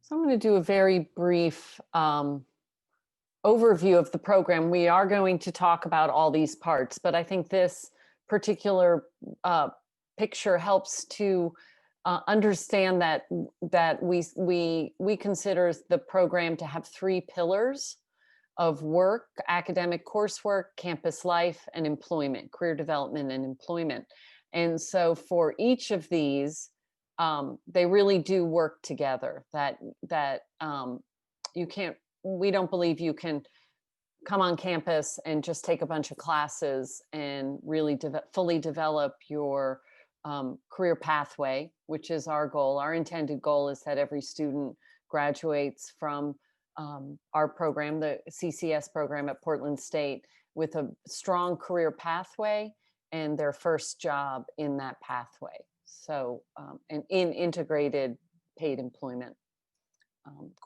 So I'm going to do a very brief overview of the program. We are going to talk about all these parts, but I think this particular uh, picture helps to understand that we consider the program to have three pillars of work: academic coursework, campus life, and employment, career development and employment. And so for each of these, they really do work together. That you can't. We don't believe you can come on campus and just take a bunch of classes and really fully develop your career pathway, which is our goal. Our intended goal is that every student graduates from our program, the CCS program at Portland State, with a strong career pathway and their first job in that pathway. So, and in integrated paid employment.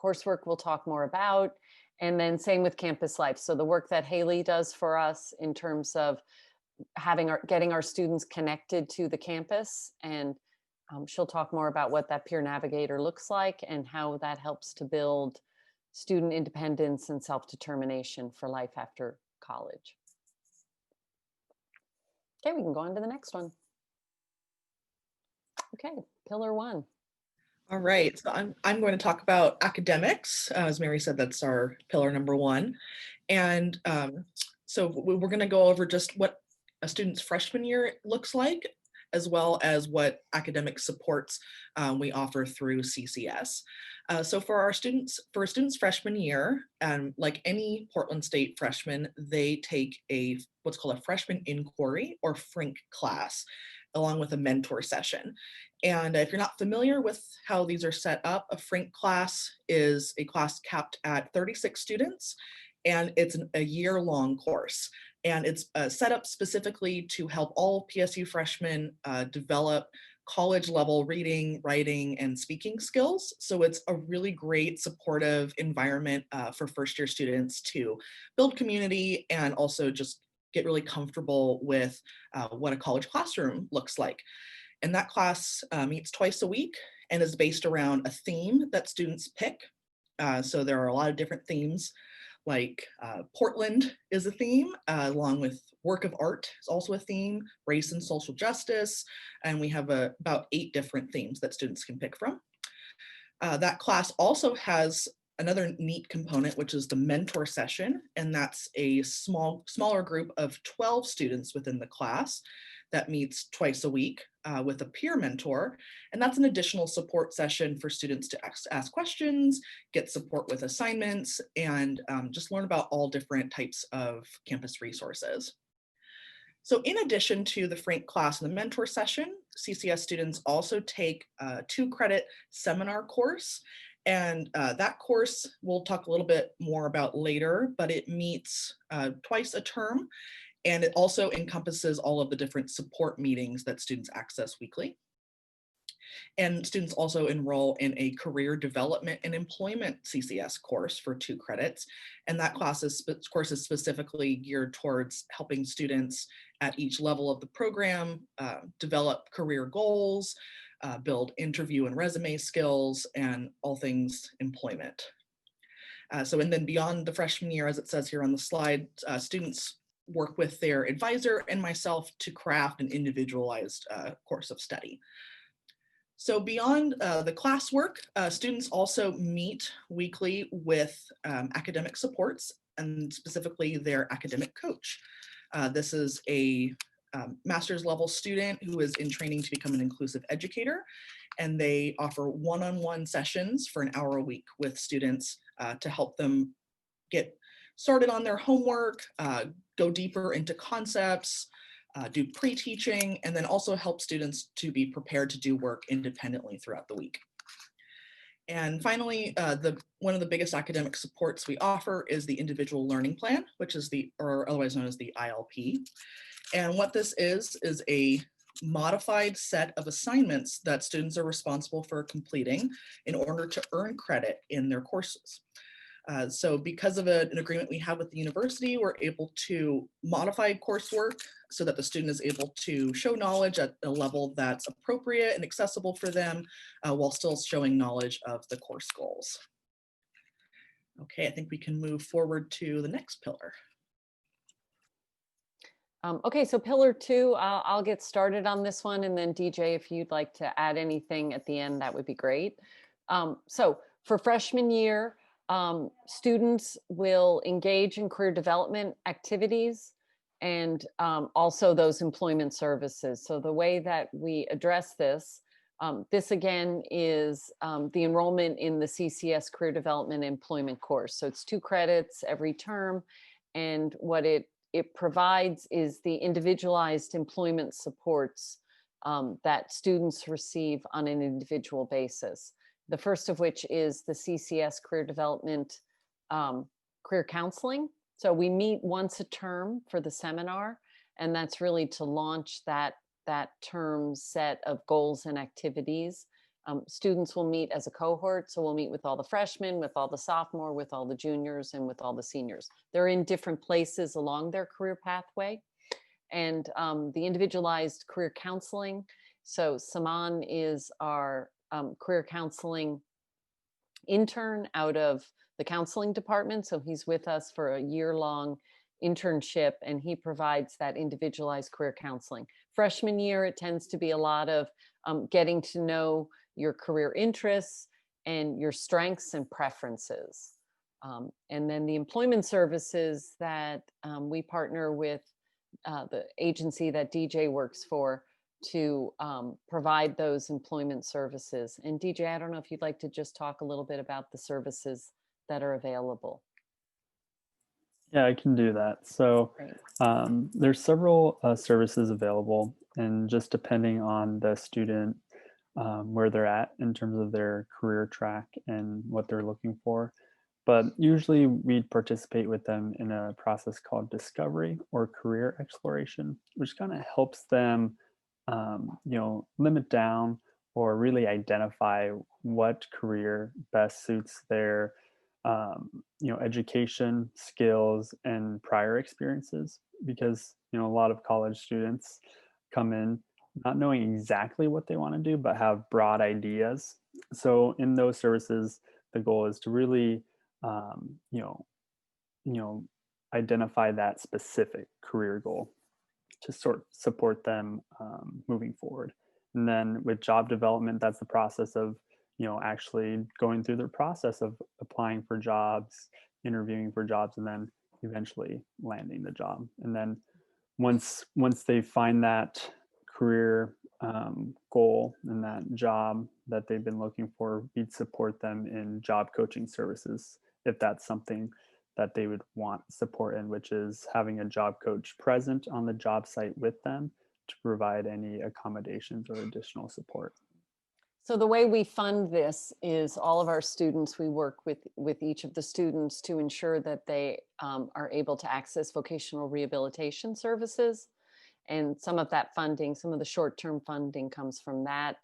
Coursework we'll talk more about. And then same with campus life. So the work that Haley does for us in terms of getting our students connected to the campus, and she'll talk more about what that peer navigator looks like and how that helps to build student independence and self-determination for life after college. Okay, we can go on to the next one. Okay, pillar one. All right, so I'm going to talk about academics. As Mary said, that's our pillar number one. And so we're going to go over just what a student's freshman year looks like, as well as what academic supports we offer through CCS. So for a student's freshman year, like any Portland State freshman, they take what's called a freshman inquiry or FRINC class, along with a mentor session. And if you're not familiar with how these are set up, a FRINC class is a class capped at 36 students, and it's a year-long course. And it's set up specifically to help all PSU freshmen develop college-level reading, writing, and speaking skills. So it's a really great supportive environment for first-year students to build community and also just get really comfortable with what a college classroom looks like. And that class meets twice a week and is based around a theme that students pick. So there are a lot of different themes, like Portland is a theme, along with work of art is also a theme, race and social justice, and we have about 8 different themes that students can pick from. That class also has another neat component, which is the mentor session, and that's a smaller group of 12 students within the class that meets twice a week with a peer mentor. And that's an additional support session for students to ask questions, get support with assignments, and just learn about all different types of campus resources. So in addition to the FRINC class and the mentor session, CCS students also take a 2-credit seminar course. And that course we'll talk a little bit more about later, but it meets twice a term. And it also encompasses all of the different support meetings that students access weekly. And students also enroll in a career development and employment CCS course for 2 credits. And that course is specifically geared towards helping students at each level of the program develop career goals, build interview and resume skills, and all things employment. And then beyond the freshman year, as it says here on the slide, students work with their advisor and myself to craft an individualized course of study. So beyond the classwork, students also meet weekly with academic supports, and specifically their academic coach. This is a master's level student who is in training to become an inclusive educator, and they offer one-on-one sessions for an hour a week with students to help them get started on their homework, go deeper into concepts, do pre-teaching, and then also help students to be prepared to do work independently throughout the week. And finally, one of the biggest academic supports we offer is the individual learning plan, which is or otherwise known as the ILP. And what this is a modified set of assignments that students are responsible for completing in order to earn credit in their courses. So because of an agreement we have with the university, we're able to modify coursework so that the student is able to show knowledge at a level that's appropriate and accessible for them, while still showing knowledge of the course goals. Okay, I think we can move forward to the next pillar. Okay, so pillar two, I'll get started on this one, and then DJ, if you'd like to add anything at the end, that would be great. So for freshman year, students will engage in career development activities and also those employment services. So the way that we address this, this again is the enrollment in the CCS Career Development Employment course. So it's 2 credits every term, and what it provides is the individualized employment supports that students receive on an individual basis. The first of which is the CCS Career Development Career Counseling. So we meet once a term for the seminar, and that's really to launch that term set of goals and activities. Students will meet as a cohort, so we'll meet with all the freshmen, with all the sophomore, with all the juniors, and with all the seniors. They're in different places along their career pathway. And the individualized career counseling. So Saman is our career counseling intern out of the counseling department. So he's with us for a year-long internship, and he provides that individualized career counseling. Freshman year, it tends to be a lot of getting to know your career interests and your strengths and preferences. And then the employment services that we partner with the agency that DJ works for to provide those employment services. And DJ, I don't know if you'd like to just talk a little bit about the services that are available. Yeah, I can do that. So there's several services available, and just depending on the student, where they're at in terms of their career track and what they're looking for. But usually we participate with them in a process called discovery or career exploration, which kind of helps them, limit down or really identify what career best suits their, education, skills, and prior experiences. Because, a lot of college students come in not knowing exactly what they want to do, but have broad ideas. So in those services, the goal is to really um, you know, identify that specific career goal to support them moving forward. And then with job development, that's the process of, actually going through the process of applying for jobs, interviewing for jobs, and then eventually landing the job. And then once they find that career goal and that job that they've been looking for, we'd support them in job coaching services if that's something that they would want support in, which is having a job coach present on the job site with them to provide any accommodations or additional support. So the way we fund this is all of our students, we work with each of the students to ensure that they are able to access vocational rehabilitation services. And some of that funding, some of the short-term funding comes from that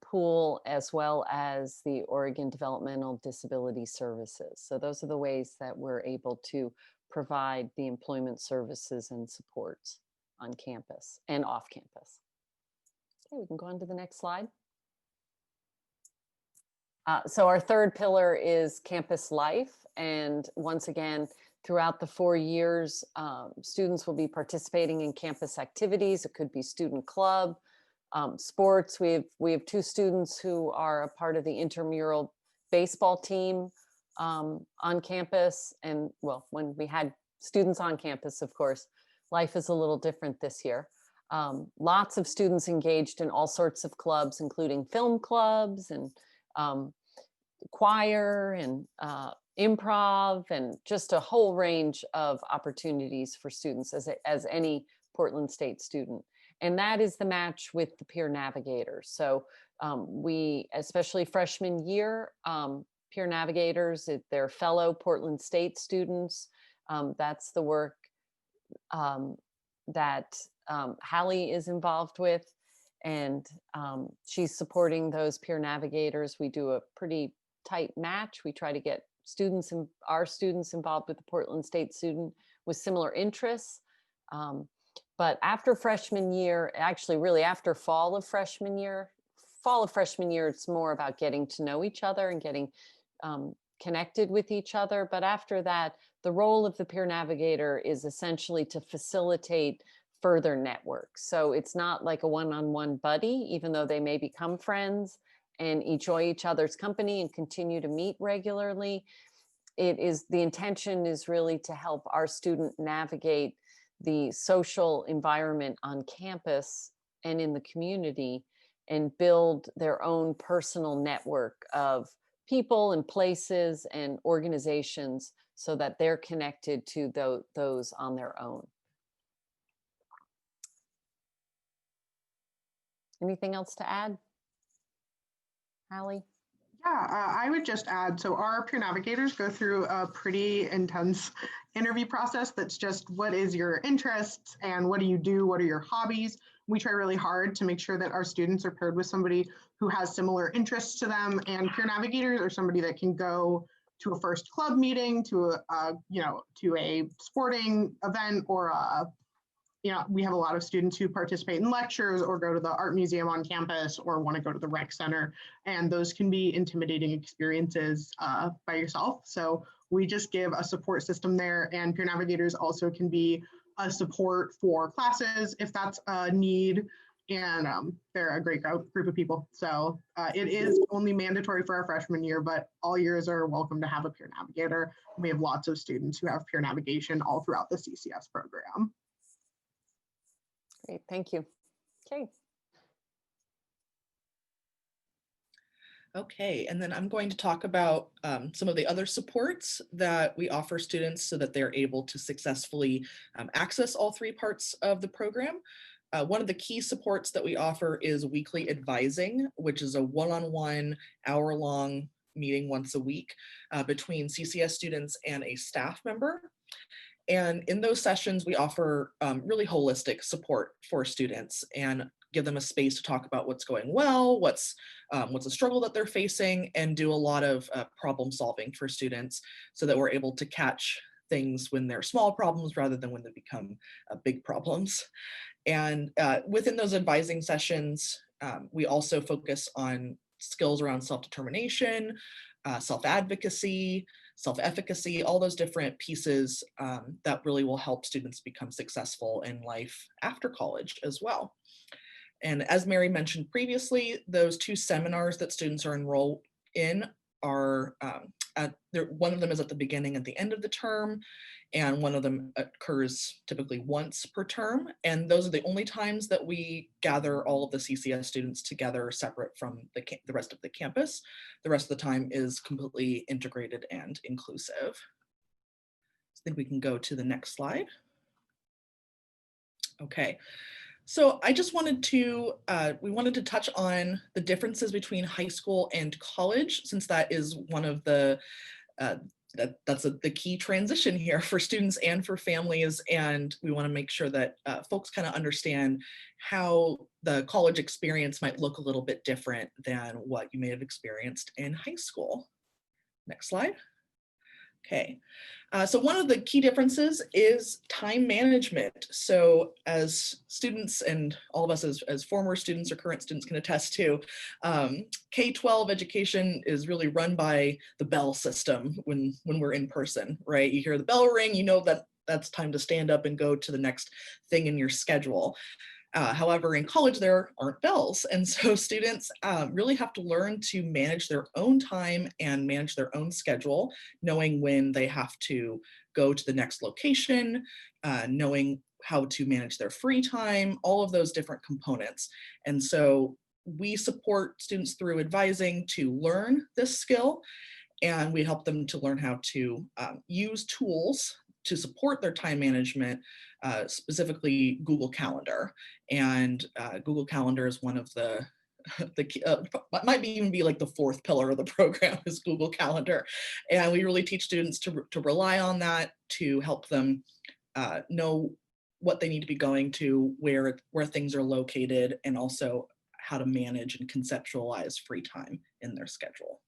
pool, as well as the Oregon Developmental Disability Services. So those are the ways that we're able to provide the employment services and supports on campus and off campus. Okay, we can go on to the next slide. So our third pillar is campus life. And once again, throughout the 4 years, students will be participating in campus activities. It could be student club, sports. We have 2 students who are a part of the intramural baseball team on campus. And well, when we had students on campus, of course, life is a little different this year. Lots of students engaged in all sorts of clubs, including film clubs and choir and improv, and just a whole range of opportunities for students as any Portland State student. And that is the match with the peer navigators. So we, especially freshman year, peer navigators, they're fellow Portland State students. That's the work that Hallie is involved with. And she's supporting those peer navigators. We do a pretty tight match. We try to get our students involved with the Portland State student with similar interests. But after freshman year, actually really after fall of freshman year, it's more about getting to know each other and getting connected with each other. But after that, the role of the peer navigator is essentially to facilitate further networks. So it's not like a one-on-one buddy, even though they may become friends and enjoy each other's company and continue to meet regularly. The intention is really to help our student navigate the social environment on campus and in the community and build their own personal network of people and places and organizations so that they're connected to those on their own. Anything else to add, Hallie? Yeah, I would just add, so our peer navigators go through a pretty intense interview process that's just what is your interests and what do you do, what are your hobbies. We try really hard to make sure that our students are paired with somebody who has similar interests to them, and peer navigators are somebody that can go to a first club meeting, to to a sporting event, or we have a lot of students who participate in lectures or go to the art museum on campus or want to go to the rec center. And those can be intimidating experiences by yourself. So we just give a support system there, and peer navigators also can be a support for classes if that's a need. And they're a great group of people. So it is only mandatory for our freshman year, but all years are welcome to have a peer navigator. We have lots of students who have peer navigation all throughout the CCS program. Great, thank you. Okay. Okay, and then I'm going to talk about some of the other supports that we offer students so that they're able to successfully access all three parts of the program. One of the key supports that we offer is weekly advising, which is a one-on-one hour-long meeting once a week between CCS students and a staff member. And in those sessions, we offer really holistic support for students and give them a space to talk about what's going well, what's a struggle that they're facing, and do a lot of problem solving for students so that we're able to catch things when they're small problems rather than when they become big problems. And within those advising sessions, we also focus on skills around self-determination, self-advocacy, self-efficacy, all those different pieces that really will help students become successful in life after college as well. And as Mary mentioned previously, those two seminars that students are enrolled in are, one of them is at the beginning and the end of the term, and one of them occurs typically once per term. And those are the only times that we gather all of the CCS students together separate from the rest of the campus. The rest of the time is completely integrated and inclusive. I think we can go to the next slide. Okay. So I just wanted to, we wanted to touch on the differences between high school and college, since that is one of the, the key transition here for students and for families. And we want to make sure that folks kind of understand how the college experience might look a little bit different than what you may have experienced in high school. Next slide. Okay, so one of the key differences is time management. So as students, and all of us as former students or current students can attest to, K-12 education is really run by the bell system when we're in person, right? You hear the bell ring, you know that that's time to stand up and go to the next thing in your schedule. However, in college, there aren't bells. And so students really have to learn to manage their own time and manage their own schedule, knowing when they have to go to the next location, knowing how to manage their free time, all of those different components. And so we support students through advising to learn this skill, and we help them to learn how to use tools to support their time management, specifically Google Calendar. And Google Calendar is one of the might even be like the fourth pillar of the program is Google Calendar. And we really teach students to rely on that to help them know what they need to be going to, where things are located, and also how to manage and conceptualize free time in their schedule.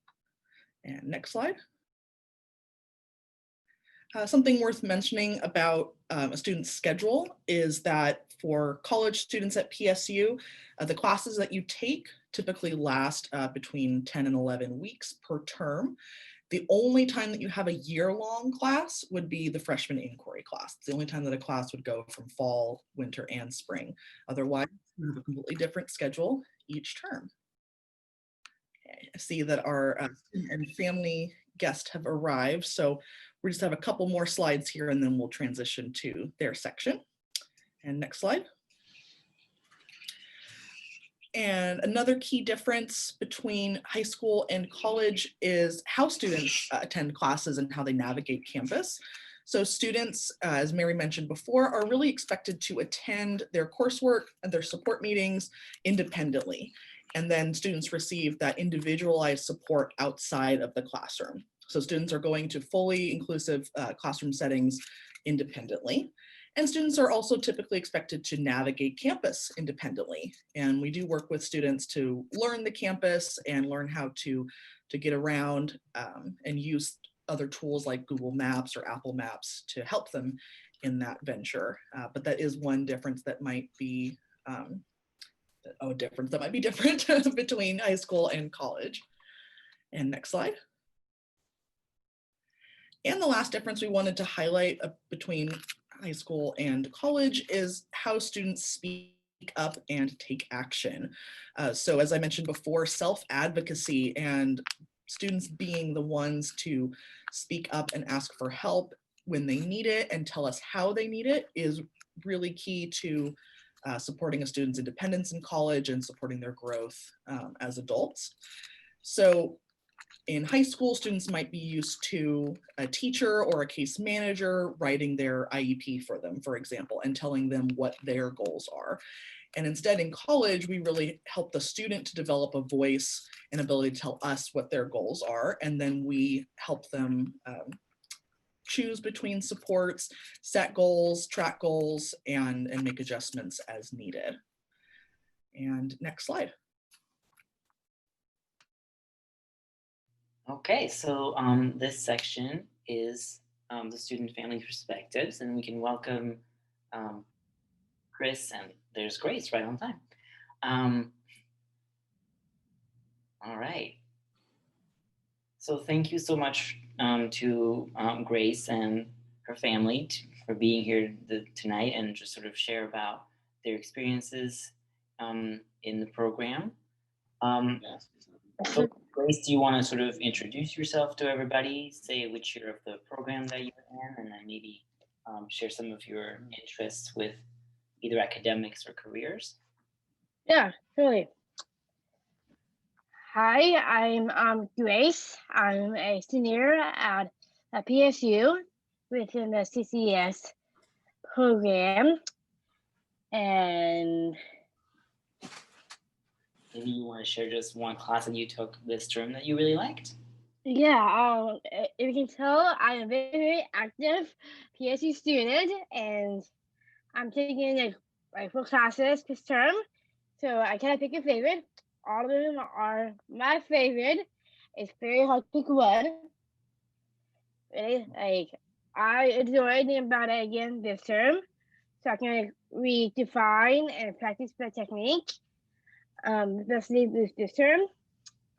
And next slide. Something worth mentioning about a student's schedule is that For college students at PSU, the classes that you take typically last between 10 and 11 weeks per term. The only time that you have a year-long class would be the freshman inquiry class. It's the only time that a class would go from fall, winter, and spring. Otherwise, we have a completely different schedule each term. Okay, I see that our student and family guests have arrived, so we just have a couple more slides here and then we'll transition to their section. And next slide. And another key difference between high school and college is how students attend classes and how they navigate campus. So students, as Mary mentioned before, are really expected to attend their coursework and their support meetings independently. And then students receive that individualized support outside of the classroom. So students are going to fully inclusive classroom settings independently. And students are also typically expected to navigate campus independently. And we do work with students to learn the campus and learn how to get around and use other tools like Google Maps or Apple Maps to help them in that venture. But that is one difference that might be, different between high school and college. And next slide. And the last difference we wanted to highlight between high school and college is how students speak up and take action. So as I mentioned before, self-advocacy and students being the ones to speak up and ask for help when they need it and tell us how they need it is really key to supporting a student's independence in college and supporting their growth as adults. So in high school, students might be used to a teacher or a case manager writing their IEP for them, for example, and telling them what their goals are. And instead in college, we really help the student to develop a voice and ability to tell us what their goals are. And then we help them choose between supports, set goals, track goals, and make adjustments as needed. And next slide. Okay, so this section is the student family perspectives, and we can welcome Chris, and there's Grace right on time. All right. So thank you so much to Grace and her family for being here tonight and just sort of share about their experiences in the program. So Grace, do you want to sort of introduce yourself to everybody, say which year of the program that you're in, and then maybe share some of your interests with either academics or careers? Yeah, really. Hi, I'm Grace. I'm a senior at PSU within the CCS program. And maybe you want to share just one class that you took this term that you really liked? Yeah, if you can tell, I'm a very, very active PSU student, and I'm taking like 4 classes this term. So I can't pick a favorite. All of them are my favorite. It's very hard to pick one. Really, like I enjoyed about it again this term, so I can redefine and practice the technique. Especially this term,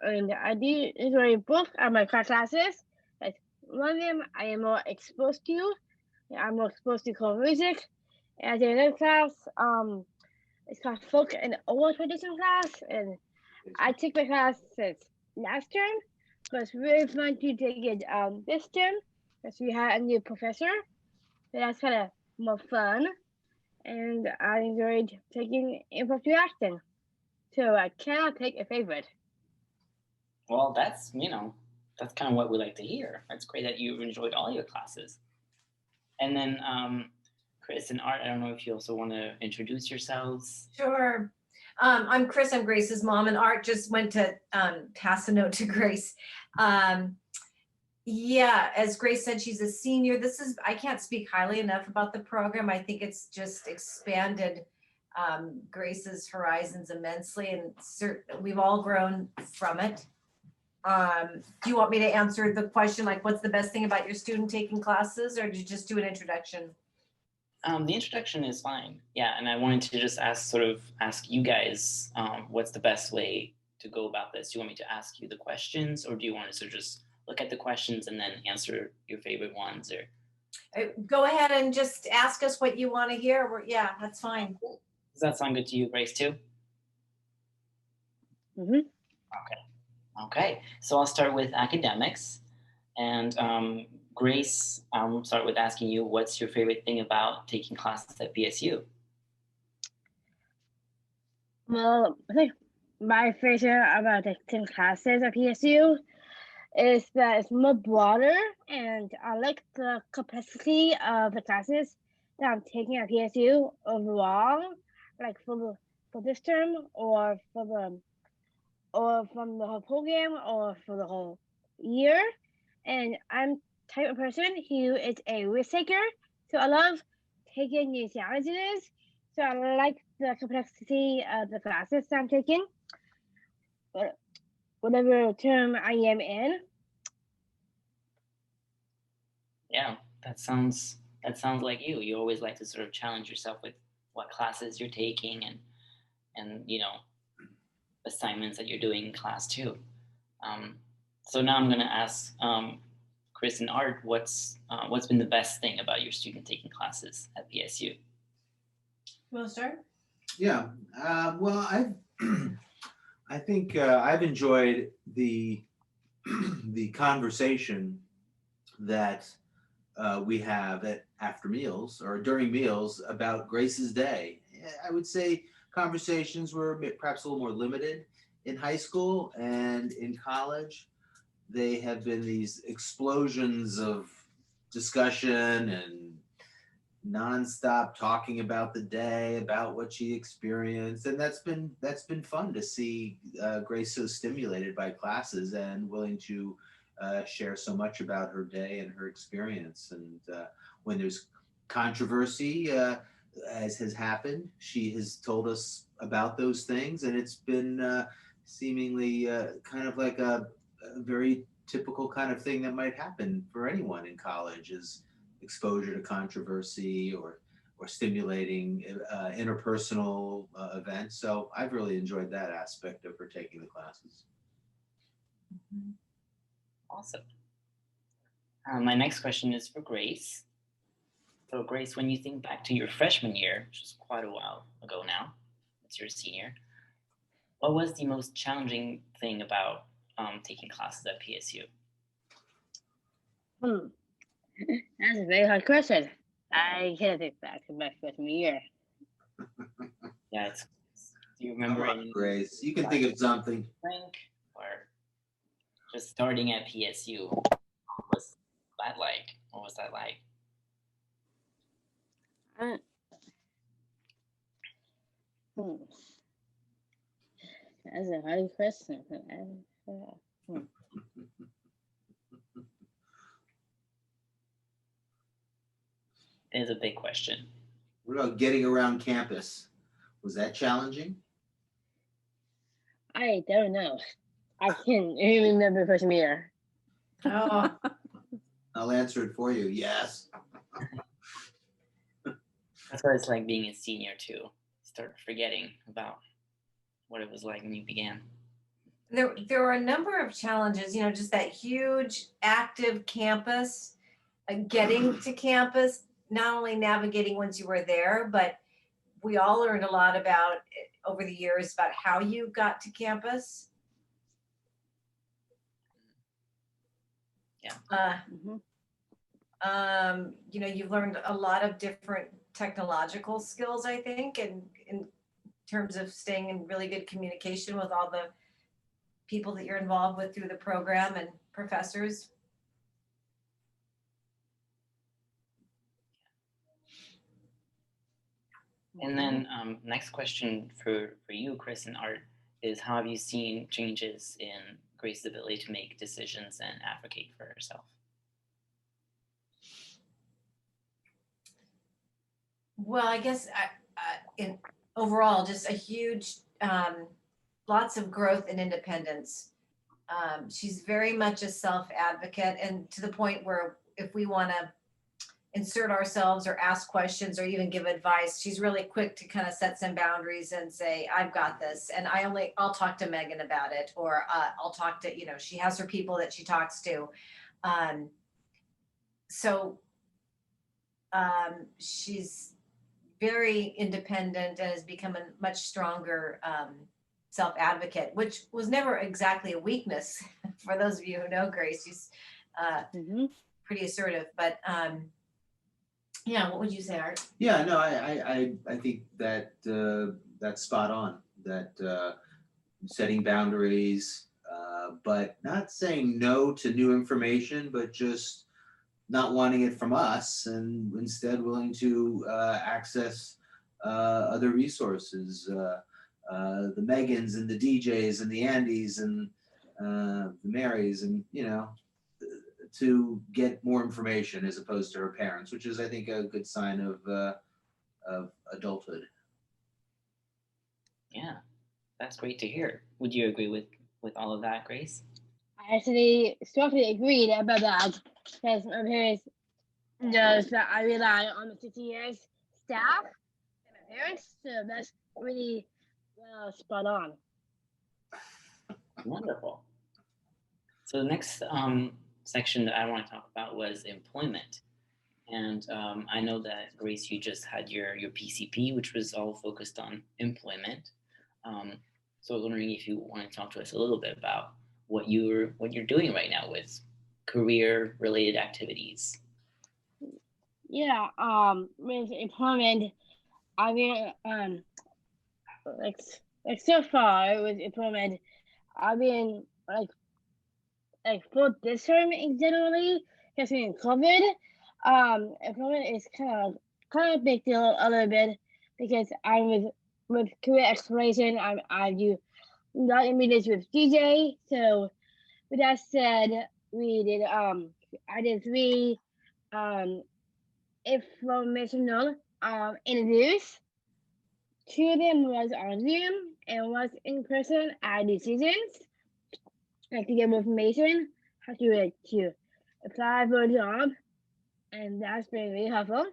and I do enjoy both of my classes. Like one of them, I am more exposed to. I'm more exposed to core music. And the other class, it's called folk and oral tradition class, and I took my class since last term, but it's really fun to take it this term because we had a new professor. So that's kind of more fun, and I enjoyed taking impromptu acting. So I cannot pick a favorite. Well, that's that's kind of what we like to hear. It's great that you enjoyed all your classes. And then Chris and Art, I don't know if you also want to introduce yourselves. Sure. I'm Chris, I'm Grace's mom, and Art just went to pass a note to Grace. Yeah, as Grace said, she's a senior. I can't speak highly enough about the program. I think it's just expanded Grace's horizons immensely, and we've all grown from it. Do you want me to answer the question, like what's the best thing about your student taking classes, or did you just do an introduction? The introduction is fine. Yeah, and I wanted to just ask you guys, what's the best way to go about this? Do you want me to ask you the questions, or do you want to sort of just look at the questions and then answer your favorite ones? Or Go ahead and just ask us what you want to hear. Yeah, that's fine. does that sound good to you, Grace, too? Mm-hmm. Okay. So I'll start with academics, and Grace, I'll start with asking you, what's your favorite thing about taking classes at BSU? Well, I think my favorite about taking classes at PSU is that it's more broader, and I like the complexity of the classes that I'm taking at PSU overall, like for this term or from the whole program or for the whole year. And I'm type of person who is a risk taker, so I love taking new challenges. So I like the complexity of the classes that I'm taking, whatever term I am in. Yeah, that sounds like you. You always like to sort of challenge yourself with what classes you're taking and assignments that you're doing in class too. So now I'm going to ask Chris and Art, what's been the best thing about your student taking classes at BSU? You want to start? Yeah. Well, I think I've enjoyed the the conversation that we have after meals or during meals about Grace's day. I would say conversations were perhaps a little more limited in high school, and in college they have been these explosions of discussion and nonstop talking about the day, about what she experienced, and that's been fun to see Grace so stimulated by classes and willing to share so much about her day and her experience. And when there's controversy, as has happened, she has told us about those things, and it's been seemingly kind of like a very typical kind of thing that might happen for anyone in college is exposure to controversy or stimulating interpersonal events. So I've really enjoyed that aspect of her taking the classes. Awesome. My next question is for Grace. So Grace, when you think back to your freshman year, which is quite a while ago now, it's your senior, what was the most challenging thing about taking classes at PSU? That's a very hard question. I can't think back to my freshman year. Yeah, do you remember any? Grace, you can think of something. Or just starting at PSU, what was that like? What was that like? That's a hard question. It is a big question. What about getting around campus? Was that challenging? I don't know. I can't even remember freshman year. Oh, I'll answer it for you. Yes. That's what it's like being a senior too. Start forgetting about what it was like when you began. there were a number of challenges, just that huge active campus, getting to campus, not only navigating once you were there, but we all learned a lot about it over the years about how you got to campus. Yeah. You've learned a lot of different technological skills, I think, and in terms of staying in really good communication with all the people that you're involved with through the program and professors. And then next question for you, Chris and Art, is how have you seen changes in Grace's ability to make decisions and advocate for herself? Well, I guess in overall, just a huge, lots of growth and independence. She's very much a self-advocate, and to the point where if we want to insert ourselves or ask questions or even give advice. She's really quick to kind of set some boundaries and say, I've got this. And I'll talk to Megan about it, or I'll talk to, she has her people that she talks to. So she's very independent and has become a much stronger self-advocate, which was never exactly a weakness. For those of you who know Grace, she's pretty assertive, but yeah, what would you say, Art? Yeah, no, I think that that's spot on. That setting boundaries, but not saying no to new information, but just not wanting it from us, and instead willing to access other resources, the Megans and the DJs and the Andys and the Marys, and to get more information as opposed to her parents, which is, I think, a good sign of adulthood. Yeah, that's great to hear. Would you agree with all of that, Grace? I actually strongly agreed about that because my parents knows that I rely on the CCS staff and my parents, so that's really spot on. Wonderful. So the next section that I want to talk about was employment. And I know that, Grace, you just had your PCP, which was all focused on employment. So I was wondering if you want to talk to us a little bit about what you're doing right now with career-related activities. Yeah, with employment, I mean, like so far with employment, I've been like for this term generally, because in COVID, employment is kind of a big deal a little bit because I'm with career exploration. I do not in meetings with DJ. So with that said, we did I did 3 informational interviews. 2 of them was on Zoom and was in person at decisions. Like to get more information, how to apply for a job, and that's been really helpful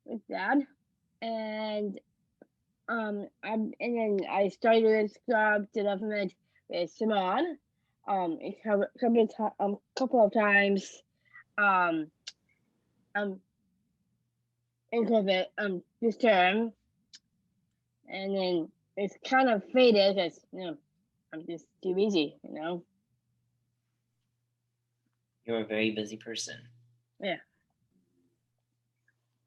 with that. And and then I started with job development with Simone. A couple of times in COVID this term, and then it's kind of faded because I'm just too busy, You're a very busy person. Yeah.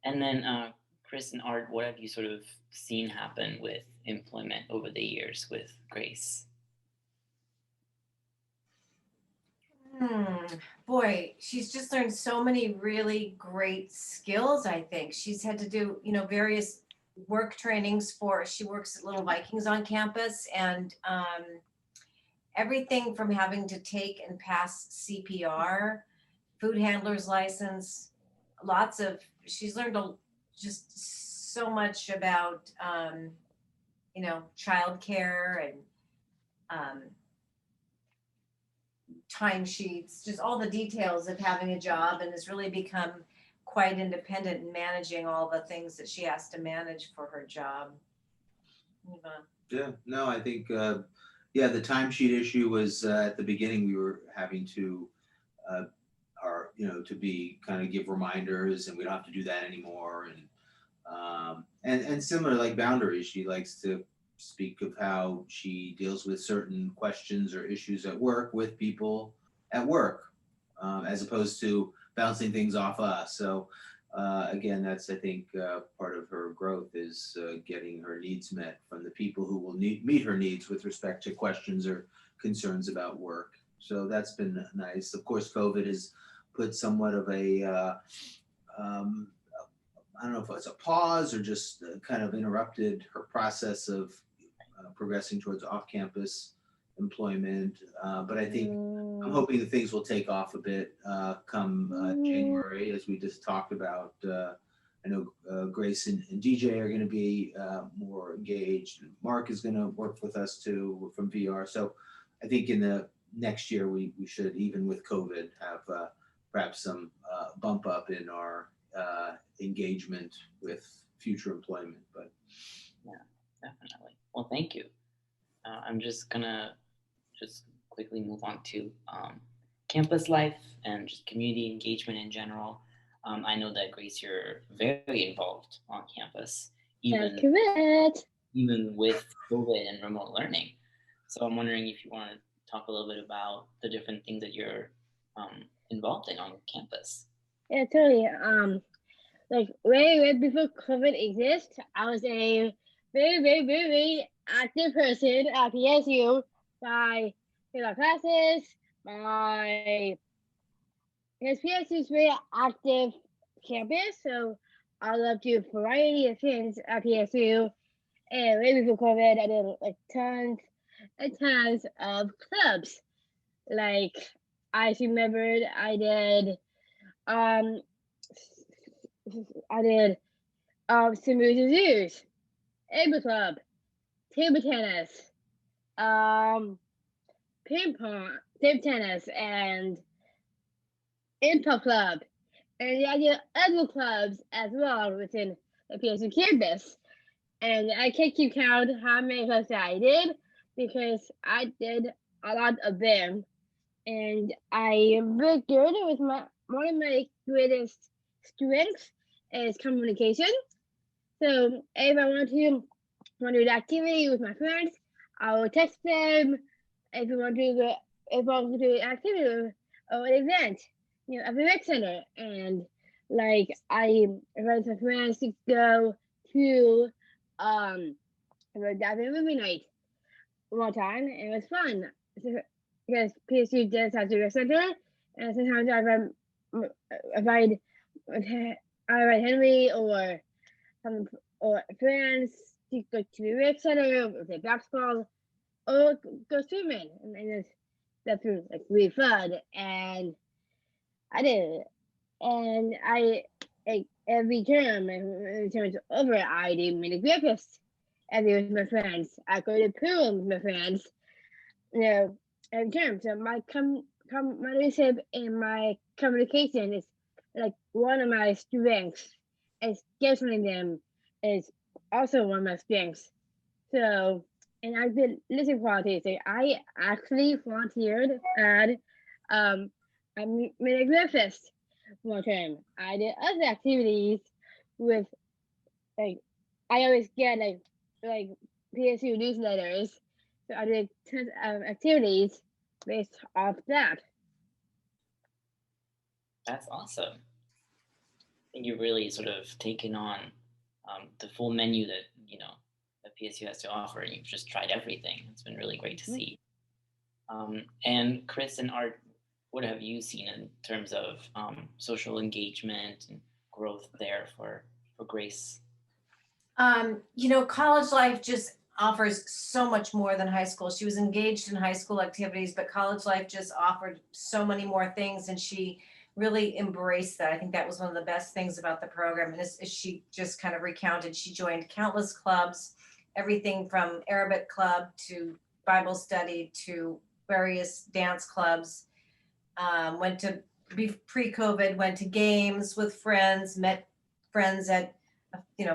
And then, Chris and Art, what have you sort of seen happen with employment over the years with Grace? Boy, she's just learned so many really great skills, I think. She's had to do, various work trainings she works at Little Vikings on campus, and everything from having to take and pass CPR, food handler's license, she's learned just so much about, childcare and timesheets, just all the details of having a job, and has really become quite independent in managing all the things that she has to manage for her job. Yeah, no, I think, the timesheet issue was at the beginning. We were having to, to be kind of give reminders, and we don't have to do that anymore. And similar, like boundaries, she likes to speak of how she deals with certain questions or issues at work with people at work, as opposed to bouncing things off us. So again, that's, I think, part of her growth is getting her needs met from the people who will meet her needs with respect to questions or concerns about work. So that's been nice. Of course, COVID has put somewhat of a, I don't know if it's a pause or just kind of interrupted her process of progressing towards off-campus employment. But I think I'm hoping that things will take off a bit come January, as we just talked about. I know Grace and DJ are going to be more engaged. Mark is going to work with us too from VR. So I think in the next year we should, even with COVID, have perhaps some bump up in our engagement with future employment. But yeah, definitely. Well, thank you. I'm just gonna quickly move on to campus life and just community engagement in general. I know that Grace, you're very involved on campus, That's correct. even with COVID and remote learning. So I'm wondering if you want to talk a little bit about the different things that you're involved in on campus. Yeah, totally. Like way before COVID exists, I was a very active person at PSU by my classes, my because PSU is very active campus, so I love to do a variety of things at PSU. And way before COVID, I did like tons and tons of clubs. Like I remembered, um I did Smooth Zoos, Able Club, table tennis, ping pong, table tennis, and improv club. And I did other clubs as well within the PSU campus. And I can't keep count how many clubs that I did because I did a lot of them. And I am very good with one of my greatest strengths is communication. So if I want to do an activity with my friends, I will text them. If I want to do an activity or an event, at the rec center, and like I invite my friends to go to diving movie night one time, and it was fun because PSU does have the rec center, and sometimes invite Henry or friends to go to the rec center or play basketball or go swimming, and that's like really fun. And I did it, and I like every term, and terms over, I do mini breakfast every with my friends. I go to pool with my friends, every term. So my my leadership and my communication is like one of my strengths. And scheduling them is also one of my strengths. So, and I've been listening quality. So I actually volunteered at a mini breakfast one time. I did other activities with like I always get like PSU newsletters. So I did tons of activities based off that. That's awesome. I think you've really sort of taken on the full menu that that PSU has to offer, and you've just tried everything. It's been really great to see. And Chris and Art, what have you seen in terms of social engagement and growth there for Grace? College life just offers so much more than high school. She was engaged in high school activities, but college life just offered so many more things, and she really embraced that. I think that was one of the best things about the program. And as she just kind of recounted, she joined countless clubs, everything from Arabic club to Bible study to various dance clubs. Went to pre-COVID, went to games with friends, met friends at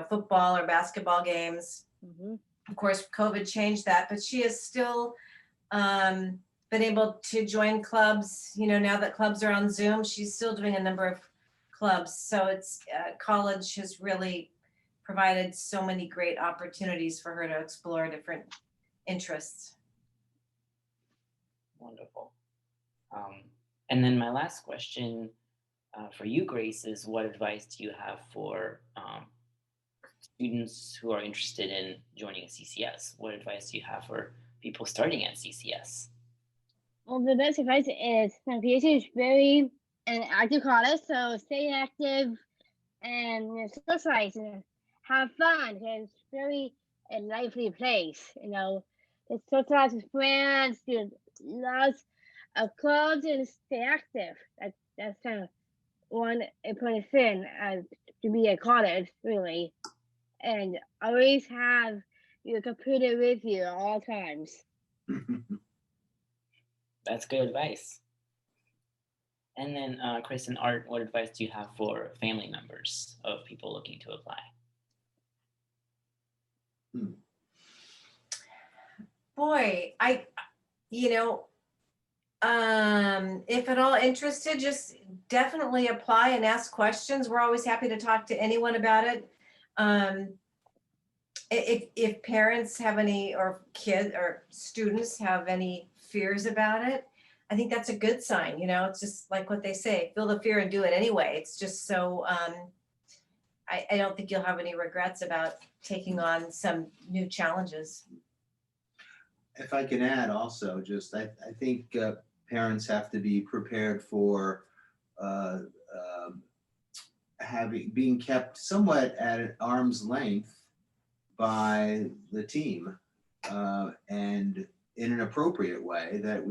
football or basketball games. Mm-hmm. Of course, COVID changed that, but she has still been able to join clubs. Now that clubs are on Zoom, she's still doing a number of clubs. So it's college has really provided so many great opportunities for her to explore different interests. Wonderful. And then my last question for you, Grace, is what advice do you have for students who are interested in joining a CCS? What advice do you have for people starting at CCS? Well, the best advice is PSU is very an active college, so stay active and socialize and have fun. It's very a lively place, Just socialize with friends, do lots of clubs, and stay active. That's kind of one important thing to be a college, really. And always have your computer with you at all times. That's good advice. And then, Chris and Art, what advice do you have for family members of people looking to apply? Boy, if at all interested, just definitely apply and ask questions. We're always happy to talk to anyone about it. If parents have any, or kids or students have any fears about it, I think that's a good sign. It's just like what they say, feel the fear and do it anyway. It's just so, I don't think you'll have any regrets about taking on some new challenges. If I can add also, I think parents have to be prepared for being kept somewhat at arm's length by the team, and in an appropriate way, that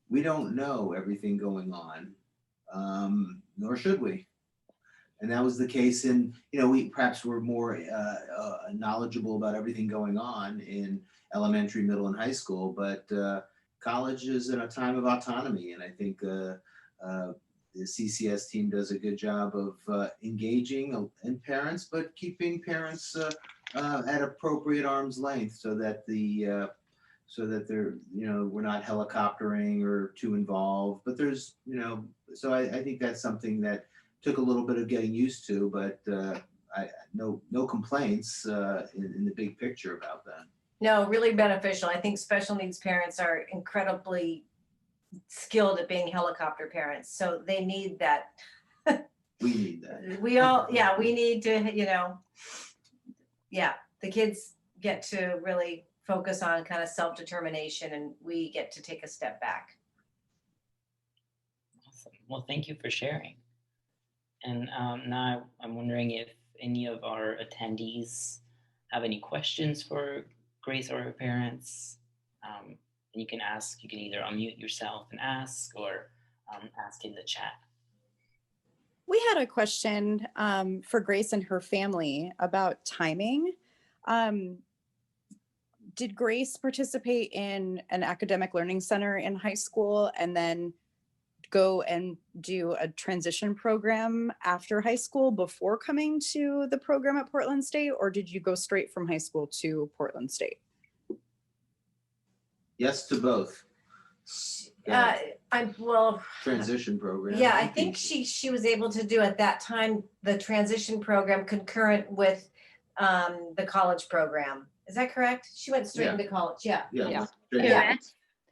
we don't know everything going on, nor should we. And that was the case we perhaps were more knowledgeable about everything going on in elementary, middle, and high school, but college is in a time of autonomy. And I think the CCS team does a good job of engaging in parents, but keeping parents at appropriate arm's length so that they're, we're not helicoptering or too involved, but there's, so I think that's something that took a little bit of getting used to, but no complaints in the big picture about that. No, really beneficial. I think special needs parents are incredibly skilled at being helicopter parents, so they need that. We need that. We need to, the kids get to really focus on kind of self-determination, and we get to take a step back. Awesome. Well, thank you for sharing. And now I'm wondering if any of our attendees have any questions for Grace or her parents. You can ask, you can either unmute yourself and ask, or ask in the chat. We had a question for Grace and her family about timing. Did Grace participate in an academic learning center in high school and then go and do a transition program after high school before coming to the program at Portland State, or did you go straight from high school to Portland State? Yes to both. Transition program. Yeah, I think she was able to do at that time the transition program concurrent with the college program. Is that correct? She went straight into college. Yeah.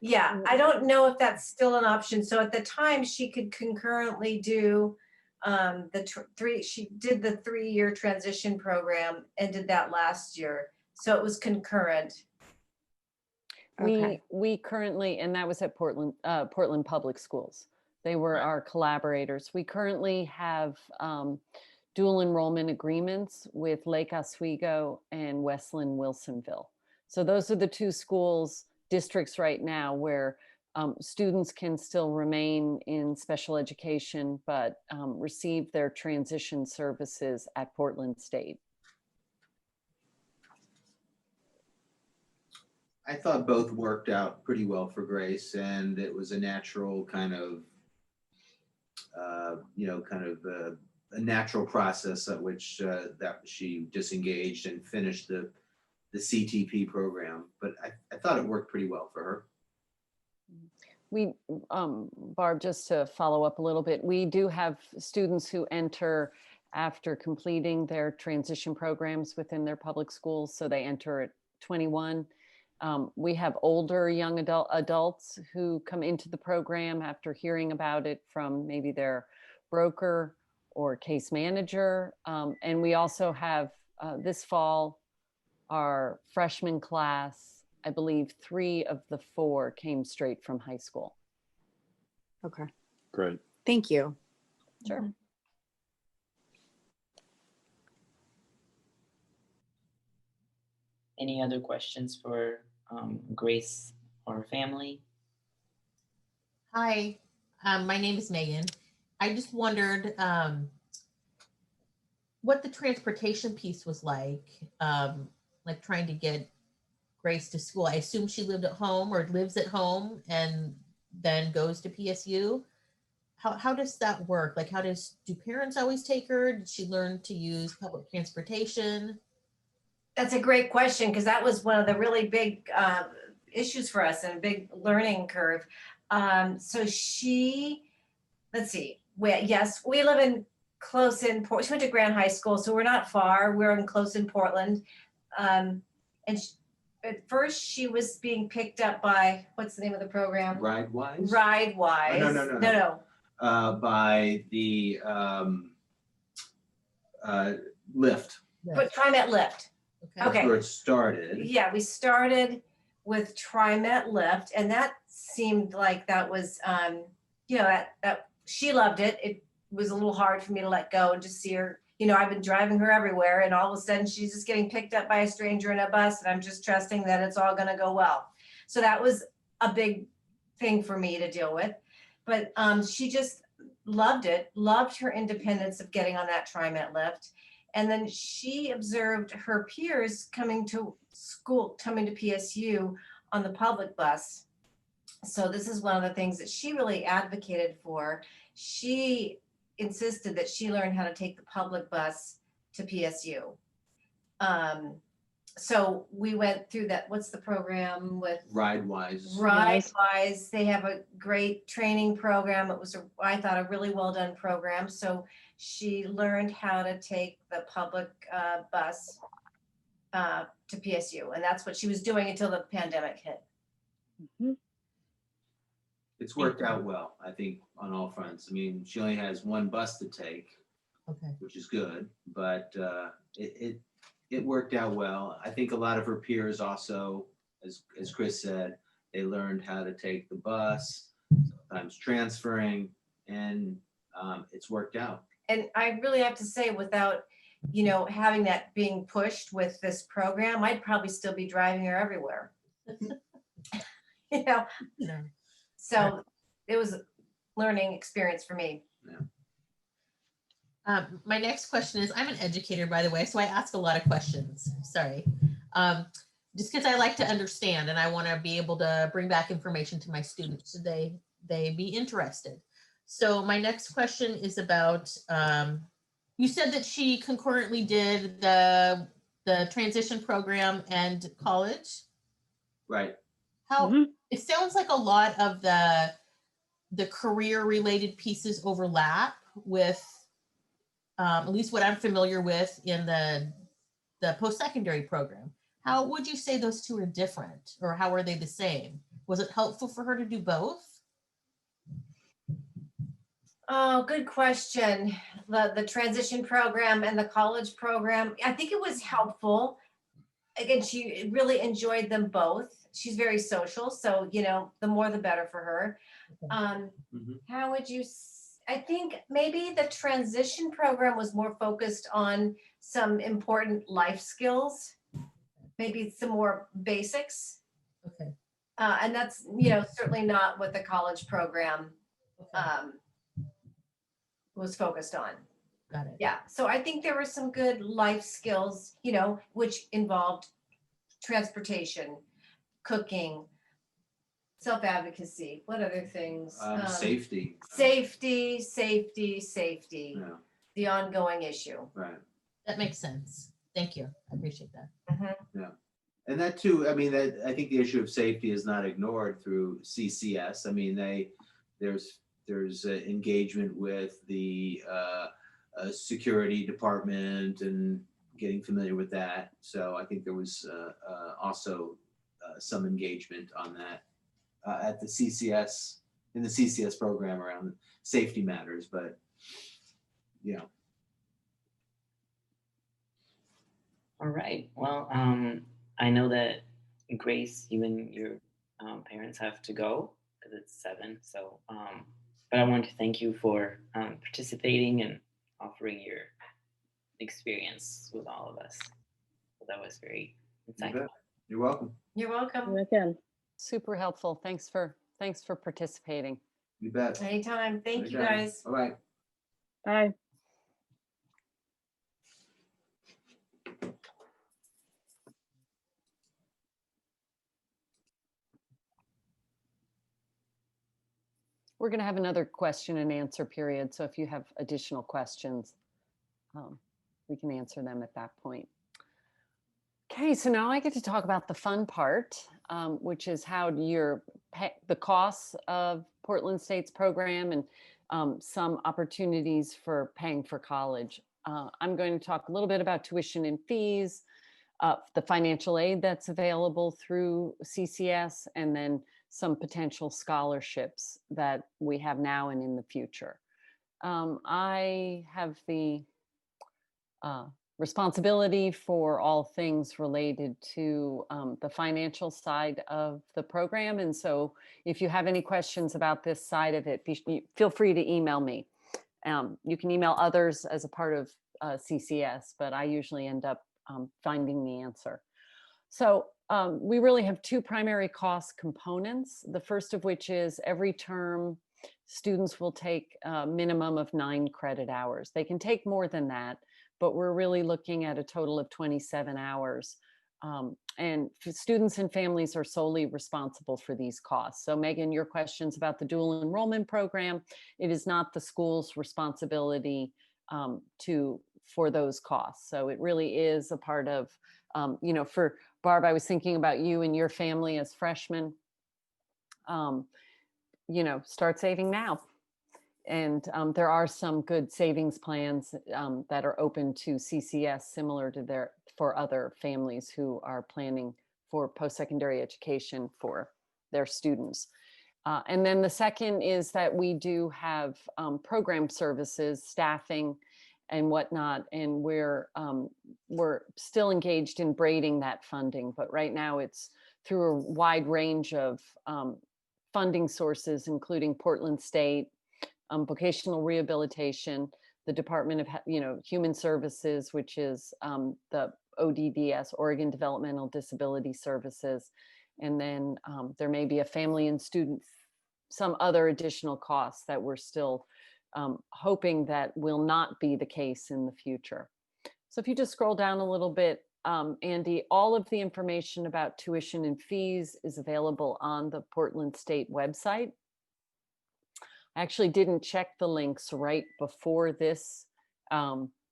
Yeah, I don't know if that's still an option. So at the time, she could concurrently do she did the 3-year transition program and did that last year. So it was concurrent. Okay. We currently, and that was at Portland Public Schools. They were our collaborators. We currently have dual enrollment agreements with Lake Oswego and Westland Wilsonville. So those are the two districts right now where students can still remain in special education, but receive their transition services at Portland State. I thought both worked out pretty well for Grace, and it was a natural kind of, a natural process at which that she disengaged and finished the CTP program. But I thought it worked pretty well for her. We, Barb, just to follow up a little bit, we do have students who enter after completing their transition programs within their public schools. So they enter at 21. We have older young adults who come into the program after hearing about it from maybe their broker or case manager. And we also have this fall, our freshman class, I believe 3 of the 4 came straight from high school. Okay. Great. Thank you. Sure. Any other questions for Grace or her family? Hi, my name is Megan. I just wondered what the transportation piece was like trying to get Grace to school. I assume she lived at home or lives at home and then goes to PSU. how does that work? Like, do parents always take her? Did she learn to use public transportation? That's a great question, because that was one of the really big issues for us and a big learning curve. So let's see, we live in close in Port. She went to Grand High School, so we're not far. We're in close in Portland. And at first she was being picked up by, what's the name of the program? RideWise? RideWise. Oh, no. By the Lyft. But TriMet Lyft. That's Okay. where it started. Yeah, we started with TriMet Lyft, and that seemed like that was, that she loved it. It was a little hard for me to let go and just see her. I've been driving her everywhere, and all of a sudden she's just getting picked up by a stranger in a bus, and I'm just trusting that it's all going to go well. So that was a big thing for me to deal with. But she just loved it, loved her independence of getting on that TriMet Lyft. And then she observed her peers coming to school, coming to PSU on the public bus. So this is one of the things that she really advocated for. She insisted that she learn how to take the public bus to PSU. So we went through that. What's the program with RideWise? RideWise. They have a great training program. It was, I thought, a really well done program. So she learned how to take the public bus to PSU, and that's what she was doing until the pandemic hit. Mhm. It's worked out well, I think, on all fronts. I mean, she only has one bus to take, Okay. which is good, but it worked out well. I think a lot of her peers also, as Chris said, they learned how to take the bus, sometimes transferring, and it's worked out. And I really have to say, without, having that being pushed with this program, I'd probably still be driving her everywhere. Yeah. So it was a learning experience for me. My next question is, I'm an educator, by the way, so I ask a lot of questions. Sorry. Just because I like to understand and I want to be able to bring back information to my students so they be interested. So my next question is about, you said that she concurrently did the transition program and college. Right. It sounds like a lot of the career related pieces overlap with at least what I'm familiar with in the post-secondary program. How would you say those two are different, or how are they the same? Was it helpful for her to do both? Oh, good question. The transition program and the college program, I think it was helpful. Again, she really enjoyed them both. She's very social, so the more the better for her. How would you? I think maybe the transition program was more focused on some important life skills, maybe some more basics. Okay. And that's certainly not what the college program was focused on. Got it. Yeah. So I think there were some good life skills, which involved transportation, cooking, self-advocacy. What other things? Safety. Safety. Yeah. The ongoing issue. Right. That makes sense. Thank you. I appreciate that. Yeah. And that too, I mean, I think the issue of safety is not ignored through CCS. I mean, there's engagement with the security department and getting familiar with that. So I think there was also some engagement on that at the CCS, in the CCS program around safety matters, but All right. Well, I know that Grace, you and your parents have to go because it's 7. So, but I want to thank you for participating and offering your experience with all of us. So that was very insightful. You're welcome. You're welcome. Welcome. Super helpful. Thanks for participating. You bet. Anytime. Thank you, guys. All right. Bye. we're going to have another question and answer period. So if you have additional questions, we can answer them at that point. Okay, so now I get to talk about the fun part, which is how you're the costs of Portland State's program and some opportunities for paying for college. I'm going to talk a little bit about tuition and fees, the financial aid that's available through CCS, and then some potential scholarships that we have now and in the future. I have the responsibility for all things related to the financial side of the program. And so if you have any questions about this side of it, feel free to email me. You can email others as a part of CCS, but I usually end up finding the answer. So we really have two primary cost components. The first of which is every term, students will take a minimum of 9 credit hours. They can take more than that, but we're really looking at a total of 27 hours. And students and families are solely responsible for these costs. So Megan, your questions about the dual enrollment program, it is not the school's responsibility for those costs. So it really is a part of, for Barb, I was thinking about you and your family as freshmen, start saving now. And there are some good savings plans that are open to CCS, similar to for other families who are planning for post-secondary education for their students. And then the second is that we do have program services, staffing, and whatnot, and we're still engaged in braiding that funding. But right now, it's through a wide range of funding sources, including Portland State, vocational rehabilitation, the Department of Human Services, which is the ODDS, Oregon Developmental Disability Services, and then there may be a family and student, some other additional costs that we're still hoping that will not be the case in the future. So if you just scroll down a little bit, Andy, all of the information about tuition and fees is available on the Portland State website. I actually didn't check the links right before this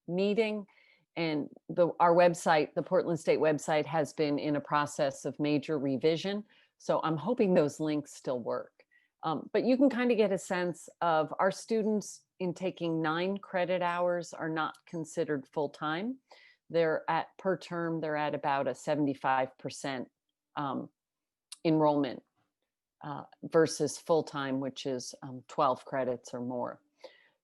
meeting, and our website, the Portland State website, has been in a process of major revision. So I'm hoping those links still work. But you can kind of get a sense of our students in taking 9 credit hours are not considered full-time. They're per term, they're at about a 75% enrollment versus full-time, which is 12 credits or more.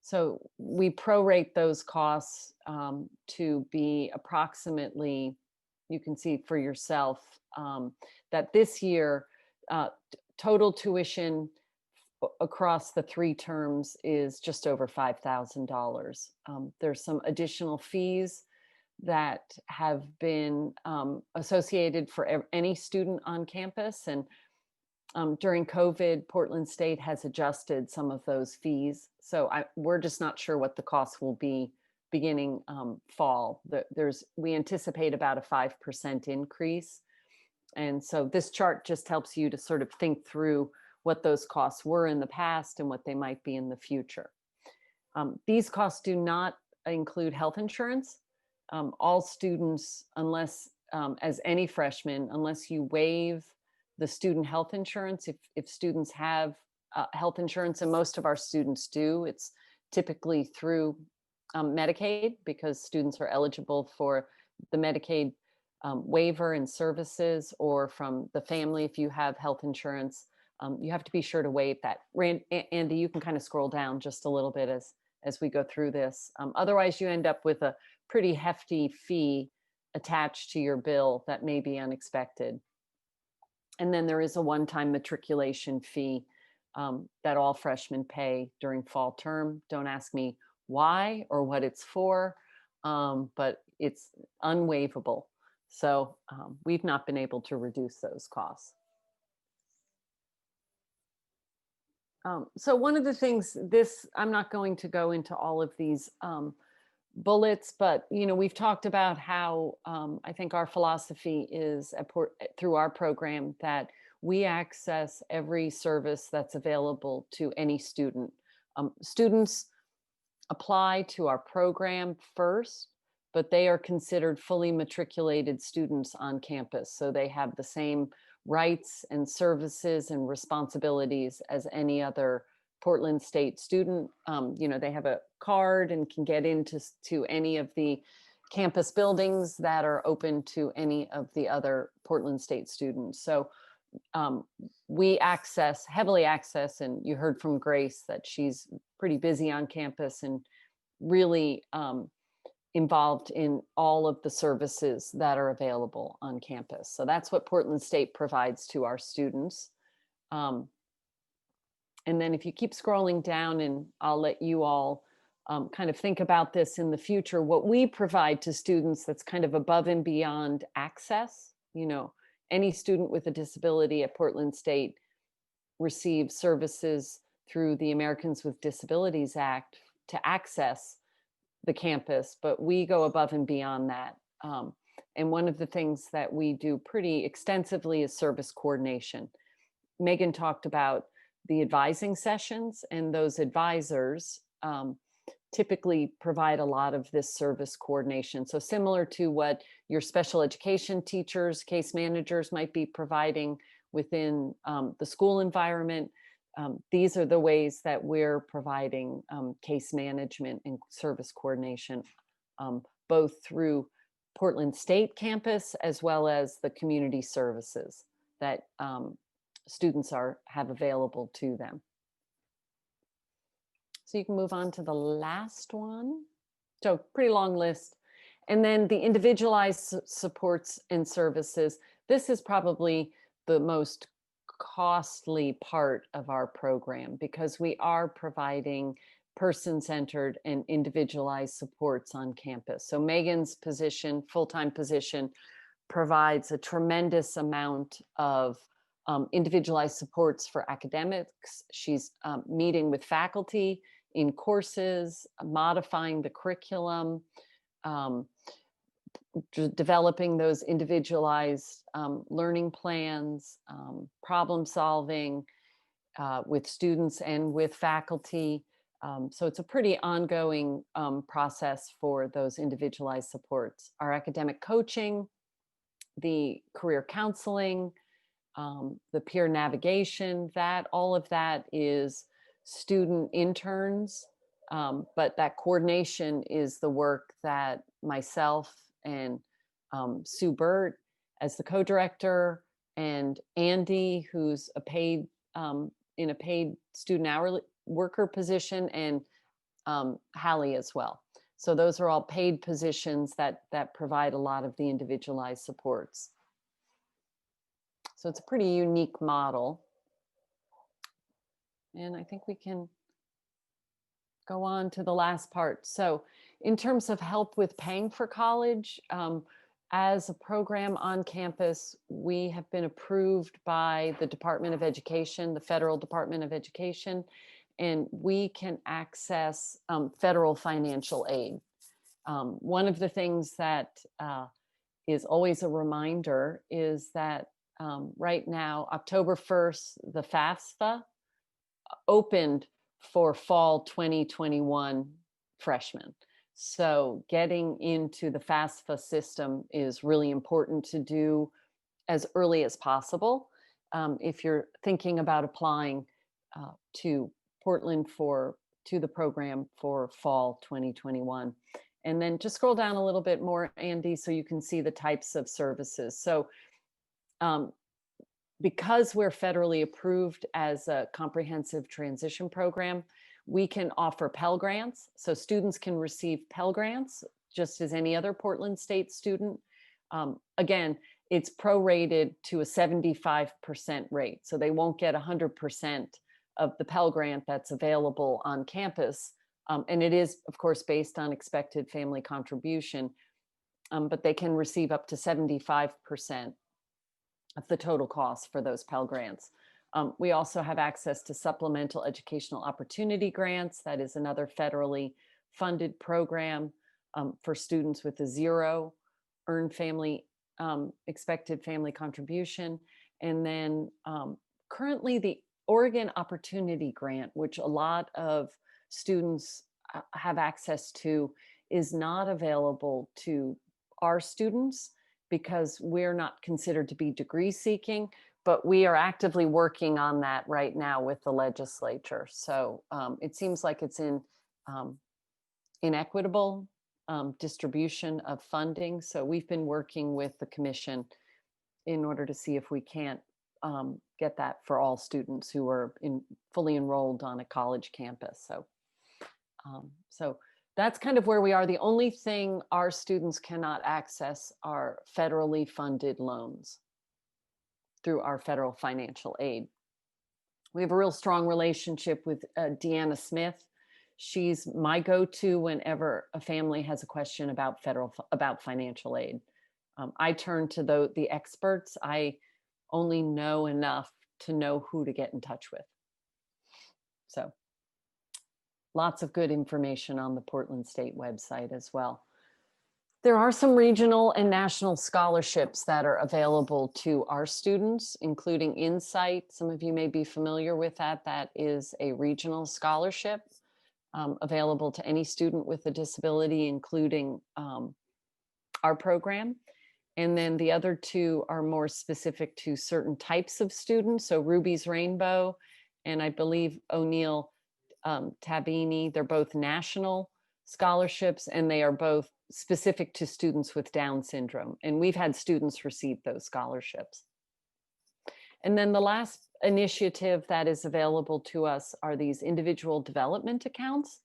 So we prorate those costs to be approximately, you can see for yourself, that this year, total tuition across the 3 terms is just over $5,000. There's some additional fees that have been associated for any student on campus, and during COVID, Portland State has adjusted some of those fees. So we're just not sure what the costs will be beginning fall. We anticipate about a 5% increase. And so this chart just helps you to sort of think through what those costs were in the past and what they might be in the future. These costs do not include health insurance. All students, unless, as any freshman, unless you waive the student health insurance, if students have health insurance, and most of our students do, it's typically through Medicaid, because students are eligible for the Medicaid waiver and services, or from the family if you have health insurance. You have to be sure to waive that. Andy, you can kind of scroll down just a little bit as we go through this. Otherwise, you end up with a pretty hefty fee attached to your bill that may be unexpected. And then there is a one-time matriculation fee that all freshmen pay during fall term. Don't ask me why or what it's for, but it's unwaivable. So we've not been able to reduce those costs. So one of the things, I'm not going to go into all of these bullets, but we've talked about how I think our philosophy is through our program that we access every service that's available to any student. Students apply to our program first, but they are considered fully matriculated students on campus. So they have the same rights and services and responsibilities as any other Portland State student. They have a card and can get into any of the campus buildings that are open to any of the other Portland State students. So we heavily access, and you heard from Grace that she's pretty busy on campus and really involved in all of the services that are available on campus. So that's what Portland State provides to our students. And then if you keep scrolling down, and I'll let you all kind of think about this in the future, what we provide to students that's kind of above and beyond access. Any student with a disability at Portland State receives services through the Americans with Disabilities Act to access the campus, but we go above and beyond that. And one of the things that we do pretty extensively is service coordination. Megan talked about the advising sessions, and those advisors typically provide a lot of this service coordination. So similar to what your special education teachers, case managers might be providing within the school environment, these are the ways that we're providing case management and service coordination, both through Portland State campus as well as the community services that students have available to them. So you can move on to the last one. So pretty long list. And then the individualized supports and services. This is probably the most costly part of our program because we are providing person-centered and individualized supports on campus. So Megan's position, full-time position, provides a tremendous amount of individualized supports for academics. She's meeting with faculty in courses, modifying the curriculum, developing those individualized learning plans, problem solving with students and with faculty. So it's a pretty ongoing process for those individualized supports. Our academic coaching, the career counseling, the peer navigation, all of that is student interns, but that coordination is the work that myself and Sue Burt as the co-director, and Andy, who's in a paid student hourly worker position, and Hallie as well. So those are all paid positions that provide a lot of the individualized supports. So it's a pretty unique model. And I think we can go on to the last part. So in terms of help with paying for college, as a program on campus, we have been approved by the Department of Education, the Federal Department of Education, and we can access federal financial aid. One of the things that is always a reminder is that right now, October 1st, the FAFSA opened for fall 2021 freshmen. So getting into the FAFSA system is really important to do as early as possible. If you're thinking about applying to Portland to the program for fall 2021. And then just scroll down a little bit more, Andy, so you can see the types of services. So because we're federally approved as a comprehensive transition program, we can offer Pell Grants. So students can receive Pell Grants just as any other Portland State student. Again, it's prorated to a 75% rate. So they won't get 100% of the Pell Grant that's available on campus. And it is, of course, based on expected family contribution, but they can receive up to 75% of the total cost for those Pell Grants. We also have access to supplemental educational opportunity grants. That is another federally funded program for students with a 0 earned family expected family contribution. And then currently the Oregon Opportunity Grant, which a lot of students have access to, is not available to our students because we're not considered to be degree seeking, but we are actively working on that right now with the legislature. So it seems like it's in inequitable distribution of funding. So we've been working with the commission in order to see if we can't get that for all students who are fully enrolled on a college campus. So that's kind of where we are. The only thing our students cannot access are federally funded loans through our federal financial aid. We have a real strong relationship with Deanna Smith. She's my go-to whenever a family has a question about financial aid. I turn to the experts. I only know enough to know who to get in touch with. So lots of good information on the Portland State website as well. There are some regional and national scholarships that are available to our students, including Insight. Some of you may be familiar with that. That is a regional scholarship available to any student with a disability, including our program. And then the other two are more specific to certain types of students. So Ruby's Rainbow, and I believe O'Neill Tabini, they're both national scholarships, and they are both specific to students with Down syndrome. And we've had students receive those scholarships. And then the last initiative that is available to us are these individual development accounts.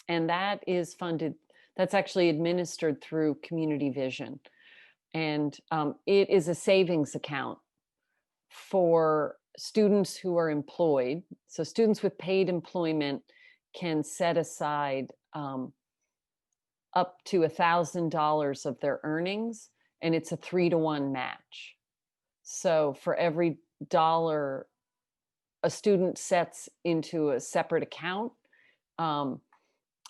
And that is funded, that's actually administered through Community Vision. And it is a savings account for students who are employed. So students with paid employment can set aside up to $1,000 of their earnings, and it's a 3-to-1 match. So for every dollar a student sets into a separate account,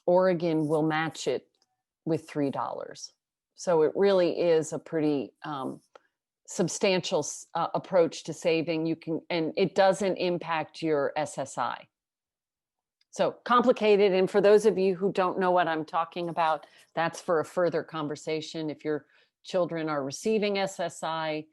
Oregon will match it with $3. So it really is a pretty substantial approach to saving. And it doesn't impact your SSI. So complicated. And for those of you who don't know what I'm talking about, that's for a further conversation. If your children are receiving SSI,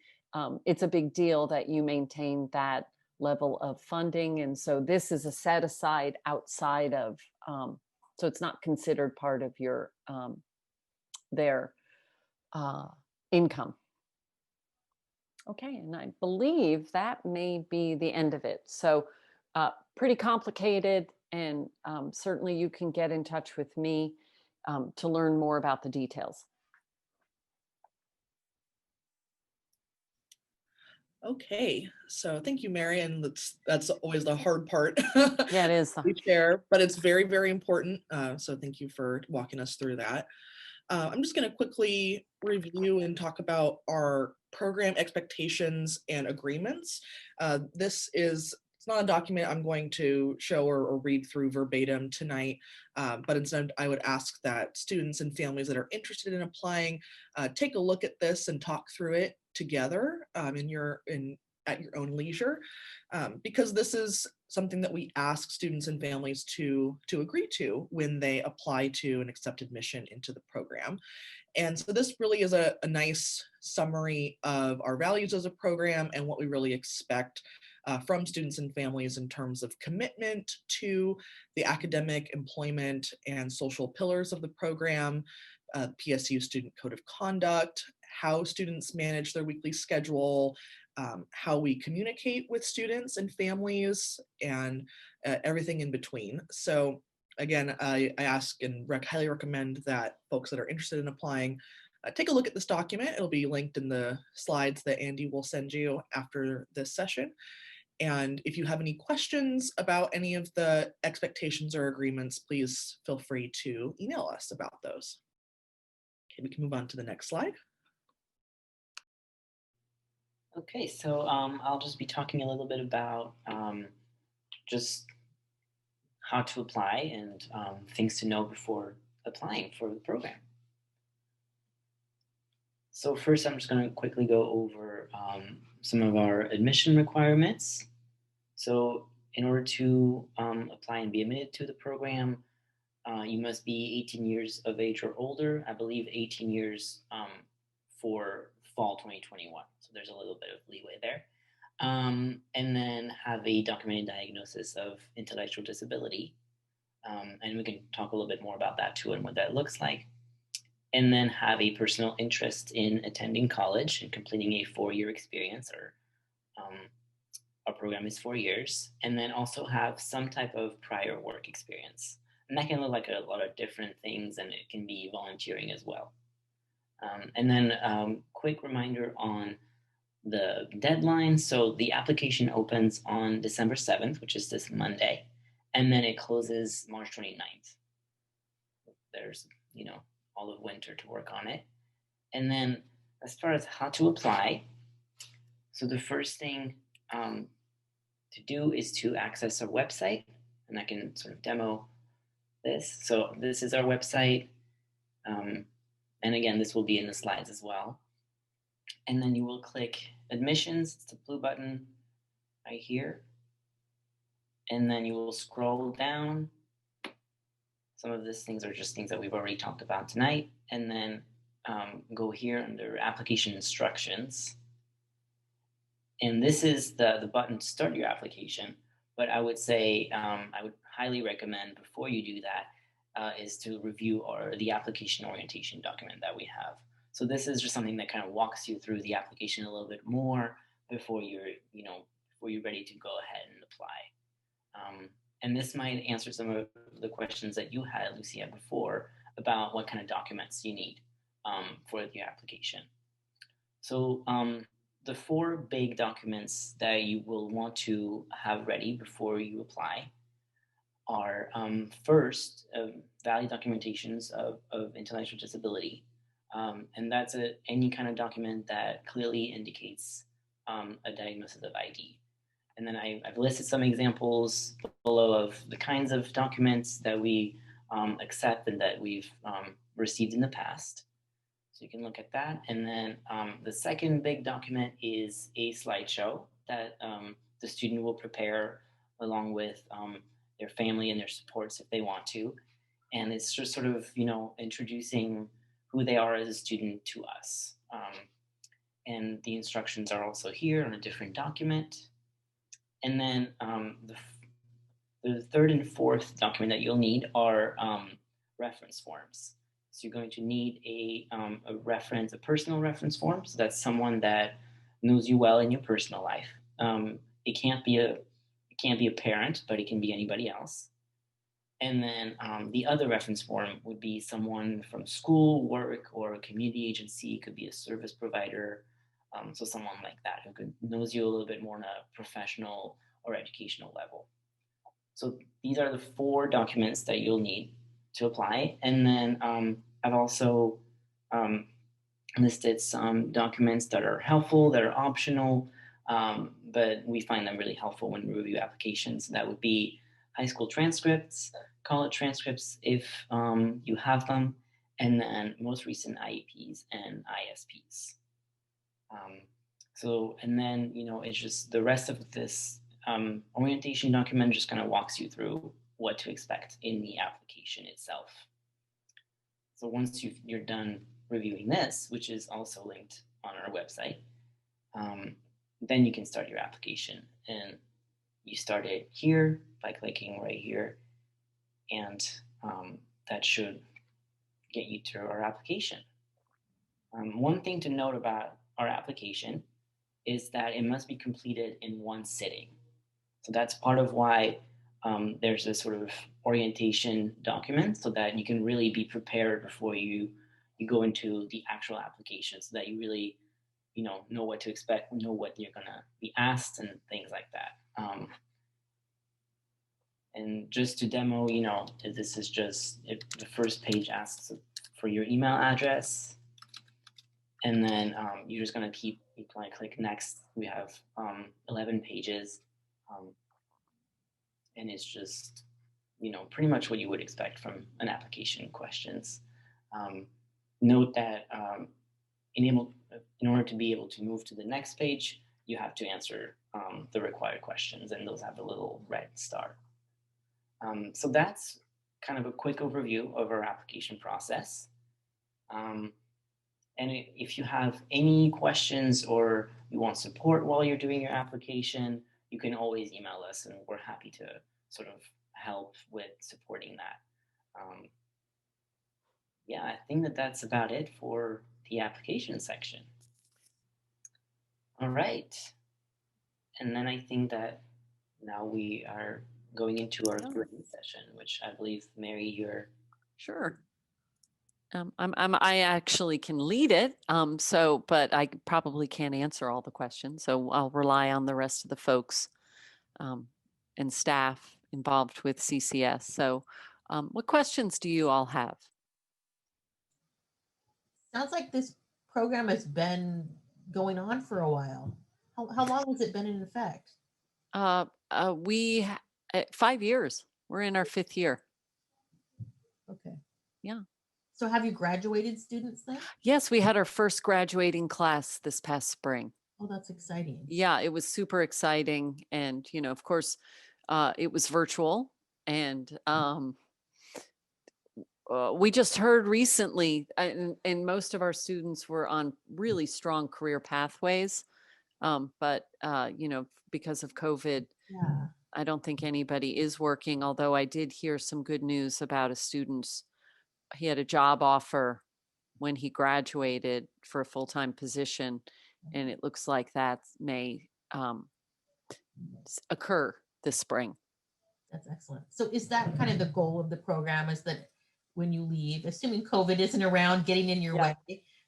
it's a big deal that you maintain that level of funding. And so this is a set aside outside of, so it's not considered part of your their income. Okay, and I believe that may be the end of it. So pretty complicated, and certainly you can get in touch with me to learn more about the details. Okay, so thank you, Mary, and that's always the hard part. Yeah, it is. We share, but it's very, very important. So thank you for walking us through that. I'm just going to quickly review and talk about our program expectations and agreements. It's not a document I'm going to show or read through verbatim tonight, but instead I would ask that students and families that are interested in applying take a look at this and talk through it together at your own leisure, because this is something that we ask students and families to agree to when they apply to and accept admission into the program. And so this really is a nice summary of our values as a program and what we really expect from students and families in terms of commitment to the academic, employment, and social pillars of the program, PSU Student Code of Conduct, how students manage their weekly schedule, how we communicate with students and families, and everything in between. So again, I ask and highly recommend that folks that are interested in applying take a look at this document. It'll be linked in the slides that Andy will send you after this session. And if you have any questions about any of the expectations or agreements, please feel free to email us about those. Okay, we can move on to the next slide. Okay, so I'll just be talking a little bit about just how to apply and things to know before applying for the program. So first, I'm just going to quickly go over some of our admission requirements. So in order to apply and be admitted to the program, you must be 18 years of age or older. I believe 18 years for fall 2021. So there's a little bit of leeway there. And then have a documented diagnosis of intellectual disability. And we can talk a little bit more about that too and what that looks like. And then have a personal interest in attending college and completing a 4-year experience, or our program is 4 years. And then also have some type of prior work experience. And that can look like a lot of different things, and it can be volunteering as well. And then quick reminder on the deadline. So the application opens on December 7th, which is this Monday, and then it closes March 29th. There's, all of winter to work on it. And then as far as how to apply, so the first thing to do is to access our website, and I can sort of demo this. So this is our website. And again, this will be in the slides as well. And then you will click admissions. It's the blue button right here. And then you will scroll down. Some of these things are just things that we've already talked about tonight. And then go here under application instructions. And this is the button to start your application. But I would say, I would highly recommend before you do that is to review the application orientation document that we have. So this is just something that kind of walks you through the application a little bit more before you're ready to go ahead and apply. And this might answer some of the questions that you had, Lucia, before about what kind of documents you need for your application. So the 4 big documents that you will want to have ready before you apply are first, valid documentations of intellectual disability. And that's any kind of document that clearly indicates a diagnosis of ID. And then I've listed some examples below of the kinds of documents that we accept and that we've received in the past. So you can look at that. And then the second big document is a slideshow that the student will prepare along with their family and their supports if they want to. And it's just sort of, introducing who they are as a student to us. And the instructions are also here on a different document. And then the third and fourth document that you'll need are reference forms. So you're going to need a personal reference form. So that's someone that knows you well in your personal life. It can't be a parent, but it can be anybody else. And then the other reference form would be someone from school, work, or a community agency. It could be a service provider. So someone like that who knows you a little bit more on a professional or educational level. So these are the 4 documents that you'll need to apply. And then I've also listed some documents that are helpful, that are optional, but we find them really helpful when we review applications. That would be high school transcripts, college transcripts if you have them, and then most recent IEPs and ISPs. And then, it's just the rest of this orientation document just kind of walks you through what to expect in the application itself. So once you're done reviewing this, which is also linked on our website, then you can start your application. And you start it here by clicking right here, and that should get you through our application. One thing to note about our application is that it must be completed in one sitting. So that's part of why there's a sort of orientation document, so that you can really be prepared before you go into the actual application, so that you really know what to expect, know what you're gonna be asked, and things like that. And just to demo, this is just the first page asks for your email address, and then you're just gonna click next. We have 11 pages, and it's just pretty much what you would expect from an application questions. Note that in order to be able to move to the next page, you have to answer the required questions, and those have a little red star. So that's kind of a quick overview of our application process. And if you have any questions or you want support while you're doing your application, you can always email us, and we're happy to sort of help with supporting that. Yeah, I think that that's about it for the application section. All right. And then I think that now we are going into our Q&A session, which I believe, Mary, you're... Sure. I actually can lead it, but I probably can't answer all the questions. So I'll rely on the rest of the folks and staff involved with CCS. So what questions do you all have? Sounds like this program has been going on for a while. How long has it been in effect? 5 years. We're in our 5th year. Okay. Yeah. So have you graduated students then? Yes, we had our first graduating class this past spring. Oh, that's exciting. Yeah, it was super exciting. And, of course, it was virtual. And we just heard recently, and most of our students were on really strong career pathways. But, because of COVID, Yeah. I don't think anybody is working, although I did hear some good news about a student. He had a job offer when he graduated for a full-time position, and it looks like that may occur this spring. That's excellent. So is that kind of the goal of the program, is that when you leave, assuming COVID isn't around getting in your way,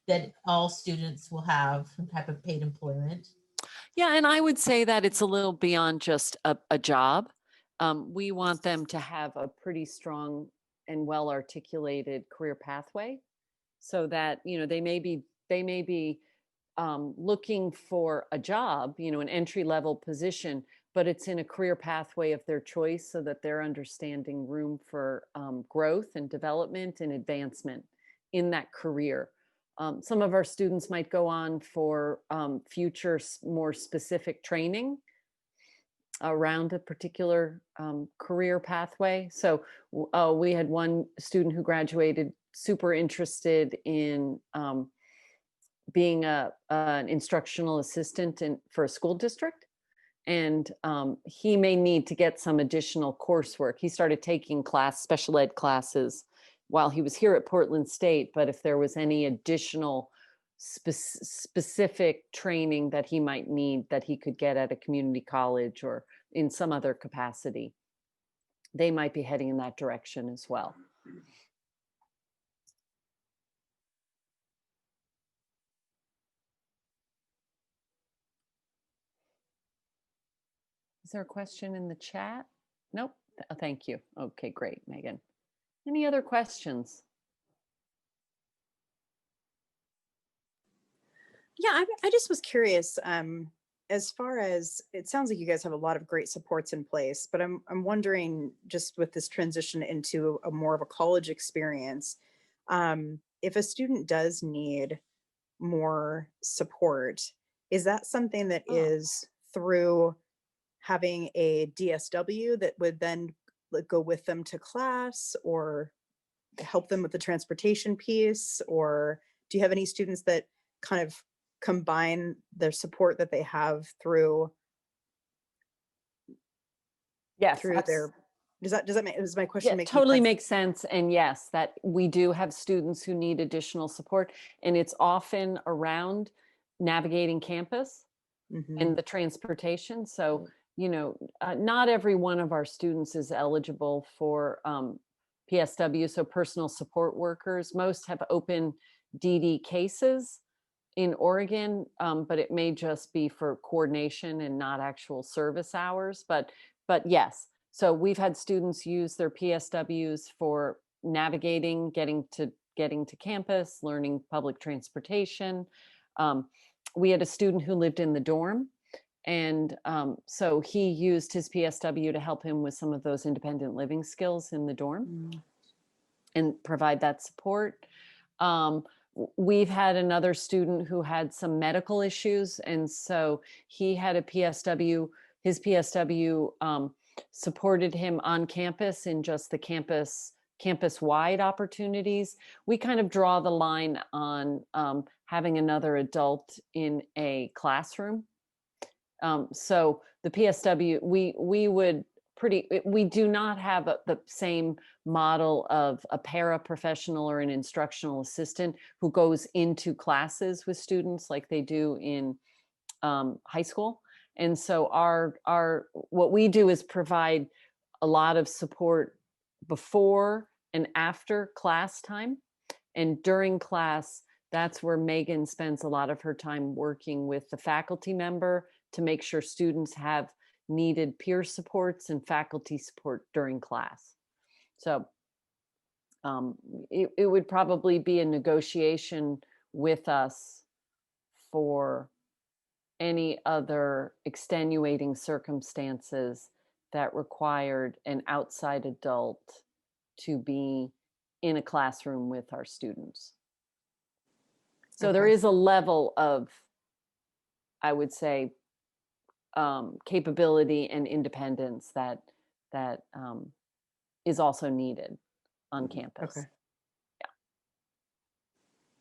that all students will have some type of paid employment? Yeah, and I would say that it's a little beyond just a job. We want them to have a pretty strong and well-articulated career pathway, so that they may be looking for a job, an entry-level position, but it's in a career pathway of their choice, so that they're understanding room for growth and development and advancement in that career. Some of our students might go on for future more specific training around a particular career pathway. So we had one student who graduated super interested in being an instructional assistant for a school district. And he may need to get some additional coursework. He started taking special ed classes while he was here at Portland State, but if there was any additional specific training that he might need that he could get at a community college or in some other capacity, they might be heading in that direction as well. Is there a question in the chat? Nope. Oh, thank you. Okay, great, Megan. Any other questions? Yeah, I just was curious. As far as, it sounds like you guys have a lot of great supports in place, but I'm wondering, just with this transition into a more of a college experience, if a student does need more support, is that something that is through having a DSW that would then go with them to class or help them with the transportation piece? Or do you have any students that kind of combine their support that they have through their, does my question make totally sense? makes sense? And yes, that we do have students who need additional support, and it's often around navigating campus and the transportation. So not every one of our students is eligible for PSW, so personal support workers. Most have open DD cases in Oregon, but it may just be for coordination and not actual service hours. But yes, so we've had students use their PSWs for navigating, getting to campus, learning public transportation. We had a student who lived in the dorm, and so he used his PSW to help him with some of those independent living skills in the dorm and provide that support. we've had another student who had some medical issues, and so he had a PSW. His PSW supported him on campus in just the campus-wide opportunities. We kind of draw the line on having another adult in a classroom. So the PSW, we do not have the same model of a paraprofessional or an instructional assistant who goes into classes with students like they do in high school. And so what we do is provide a lot of support before and after class time. And during class, that's where Megan spends a lot of her time working with the faculty member to make sure students have needed peer supports and faculty support during class. So it would probably be a negotiation with us for any other extenuating circumstances that required an outside adult to be in a classroom with our students. So there Okay. is a level of, I would say, capability and independence that is also needed on campus. Okay.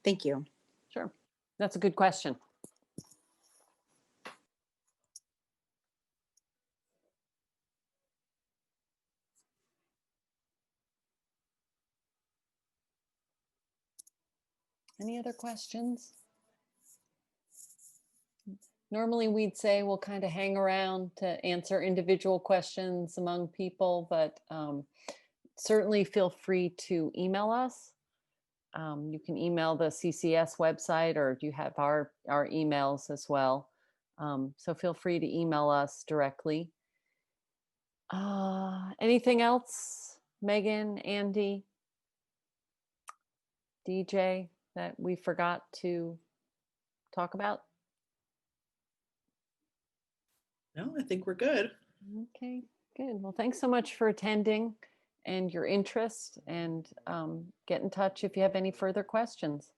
Thank you. Sure. That's a good question. Any other questions? Normally we'd say we'll kind of hang around to answer individual questions among people, but certainly feel free to email us. You can email the CCS website, or you have our emails as well. So feel free to email us directly. Anything else, Megan, Andy, DJ, that we forgot to talk about? No, I think we're good. Okay, good. Well, thanks so much for attending and your interest, and get in touch if you have any further questions.